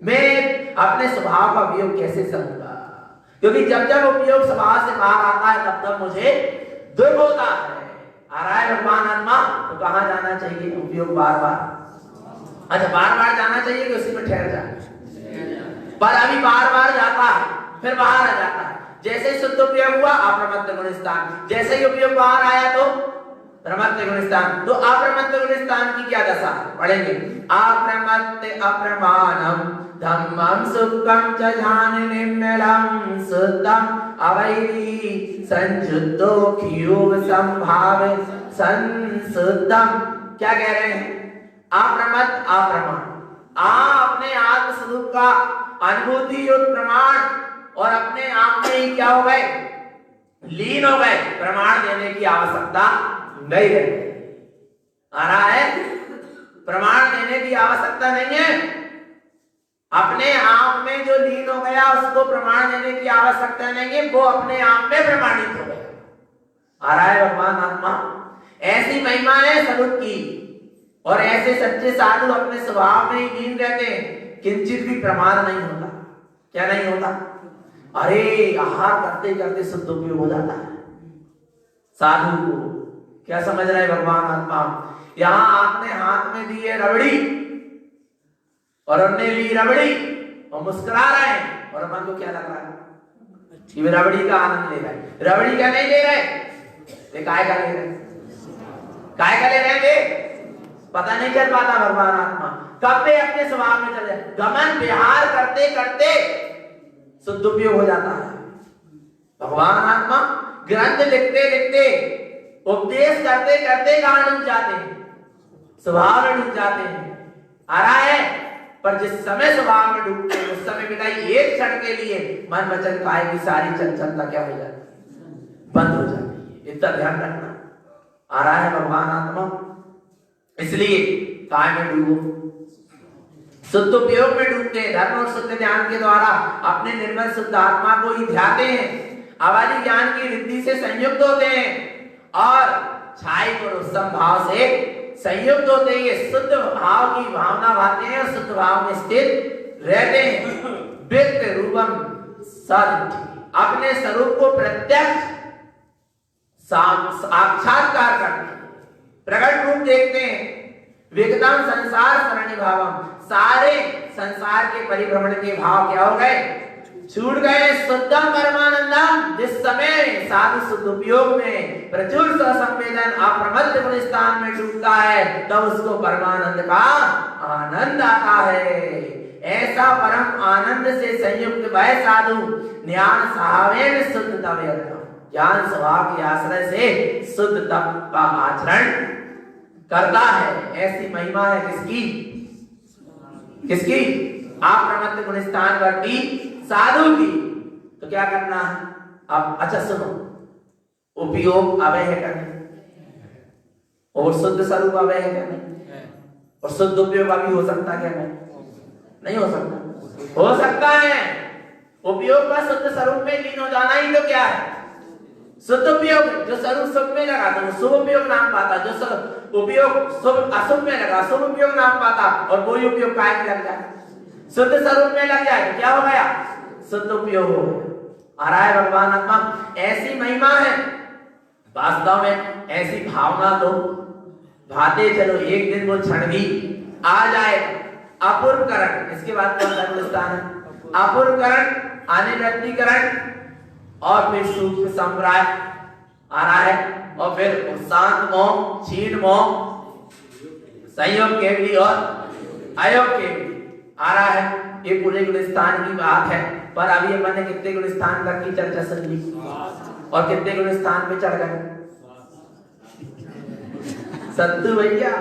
मैं अपने स्वभाव का उपयोग कैसे सहूंगा, क्योंकि जब जब उपयोग स्वभाव से बाहर आता है तब तब मुझे दुख होता है। आ रहा है भगवान आत्मा, तो कहाँ जाना चाहिए उपयोग बार बार? अच्छा, बार बार जाना चाहिए कि उसी में ठहर जाए? पर अभी बार बार जाता है फिर बाहर आ जाता है। जैसे ही शुद्ध उपयोग हुआ अप्रमत्त गुणस्थान, जैसे ही उपयोग बाहर आया तो प्रमत्त गुणस्थान। तो अप्रमत्त गुणस्थान की क्या दशा पढ़ेंगे? अप्रमत्त अप्रमाणम धम्मं सुखं च ध्याननिर्मलं शुद्धं अवैरी संजुद्धो योग संभाव संशुद्धम। क्या कह रहे हैं? अप्रमत्त अप्रमाण, अपने आत्म स्वरूप का अनुभूति युक्त प्रमाण और अपने आप में ही क्या हो गए? लीन हो गए। प्रमाण देने की आवश्यकता नहीं है। आ रहा है? प्रमाण देने की आवश्यकता नहीं है। अपने आप में जो लीन हो गया उसको प्रमाण देने की आवश्यकता नहीं है, वो अपने आप में प्रमाणित हो गया। आ रहा है भगवान आत्मा? ऐसी महिमा है स्वरूप की, और ऐसे सच्चे साधु अपने स्वभाव में ही लीन रहते हैं, किंचित भी प्रमाद नहीं होता। क्या नहीं होता? अरे आहार करते करते शुद्ध उपयोग हो जाता है साधु को। क्या समझ रहे भगवान आत्मा? यहां आपने हाथ में दी है रबड़ी और हमने ली रबड़ी और मुस्कुरा रहे हैं, और अपन को क्या लग रहा है कि रबड़ी का आनंद ले रहे हैं। रबड़ी का नहीं ले रहे, काय का ले रहे? काय का ले रहे हैं? पता नहीं चल पाता भगवान आत्मा कब पे अपने स्वभाव में चले। गमन विहार करते करते शुद्ध उपयोग हो जाता है। भगवान आत्मा ग्रंथ लिखते लिखते, उपदेश करते करते कहां डूब जाते हैं? स्वभाव में डूब जाते हैं। आ रहा है? पर जिस समय स्वभाव में डूबते हैं उस समय बिना एक क्षण के लिए मन वचन काया की सारी चंचलता क्या हो जाती है? बंद हो जाती है। इतना ध्यान रखना। आ रहा है भगवान आत्मा? इसलिए काय में डूबो, शुद्ध उपयोग में डूबते हैं। धर्म और शुद्ध ध्यान के द्वारा अपने निर्मल शुद्ध आत्मा को ही ध्याते हैं, अवादी ज्ञान की रिद्धि से संयुक्त होते हैं और छाई को संभाव से संयुक्त होते हैं। शुद्ध भाव की भावना भाते हैं और शुद्ध भाव में स्थित रहते हैं। व्यक्त रूपम सदिति, अपने स्वरूप को प्रत्यक्ष साक्षात्कार करते हैं, प्रकट रूप देखते हैं। विगतम संसार शरणी भावम, सारे संसार के परिभ्रमण के भाव क्या हो गए? छूट गए। शुद्धम परमानंदम, जिस समय साधु शुद्ध उपयोग में प्रचुर संवेदन अप्रमत्त गुण स्थान में डूबता है तब तो उसको परमानंद का आनंद आता है। ऐसा परम आनंद से संयुक्त वह साधु ज्ञान सहावेन शुद्ध तवेद, ज्ञान स्वभाव के आश्रय से शुद्ध तप का आचरण करता है। ऐसी महिमा है किसकी? किसकी? अप्रमत्त गुण स्थान वर्ती साधु की। तो क्या करना है अब? अच्छा सुनो, उपयोग अवय है करने और शुद्ध स्वरूप अवय है क्या? नहीं। और शुद्ध उपयोग अभी हो सकता क्या? नहीं हो सकता। हो सकता है। उपयोग का शुद्ध स्वरूप में लीन हो जाना ही तो क्या है? शुद्ध उपयोग। जो स्वरूप शुभ में लगा तो शुभ उपयोग नाम पाता, जो उपयोग शुभ अशुभ में लगा शुभ उपयोग नाम पाता, और वही उपयोग काय में लग जाए? शुद्ध स्वरूप में लग जाए तो क्या हो गया? शुद्ध उपयोग हो गया। आ रहा है भगवान आत्मा? ऐसी महिमा है वास्तव में। ऐसी भावना तो भाते चलो, एक दिन वो क्षण भी आ जाए। अपूर्वकरण, इसके बाद कौन सा स्थान है? अपूर्वकरण, अनिवृत्तिकरण और फिर सूक्ष्म संप्राय आ रहा है, और फिर शांत मोह, क्षीण मोह, संयोग केवली और अयोग केवली आ रहा है। ये पूरे गुण स्थान की बात है। पर अभी अपन ने कितने गुण स्थान तक की चर्चा सुन ली और कितने गुण स्थान पे चढ़ गए? सत्तू भैया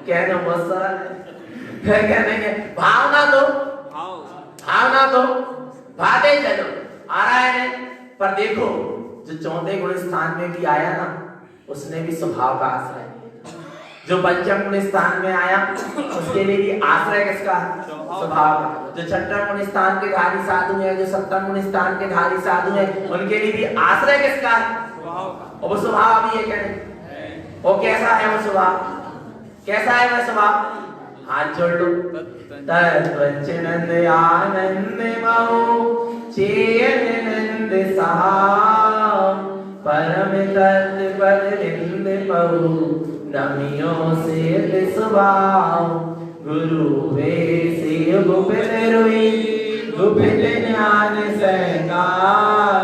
कहना बहुत सारा है। भावना तो भाते चलो। आ रहा है। पर देखो जो चौथे गुण स्थान में भी आया ना, उसने भी स्वभाव का आश्रय। जो पंचम गुण स्थान में आया उसके लिए भी आश्रय किसका? स्वभाव का। जो छठम गुण स्थान के धारी साधु है, जो सप्तम गुण स्थान के धारी साधु है, उनके लिए भी आश्रय किसका? और वो स्वभाव अभी है क्या नहीं? वो कैसा है वो स्वभाव? कैसा है वह स्वभाव? हाथ जोड़ लो। तत्वचनंद आनंद महो चेयनंद सहाव परम तत्व पद निंद पहु नमियो से स्वभाव गुरु वे से गुप्त रुई गुप्त ज्ञान सहकार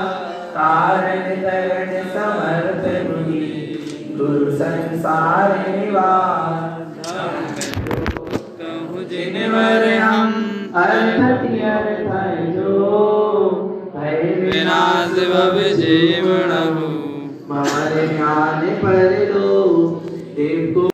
कारण तरण समर्थ मुनि गुरु संसार निवास
जिनवर हम
अर्थ जो है
विनाश भव जीवणहु
हमारे ज्ञान पर लो देव को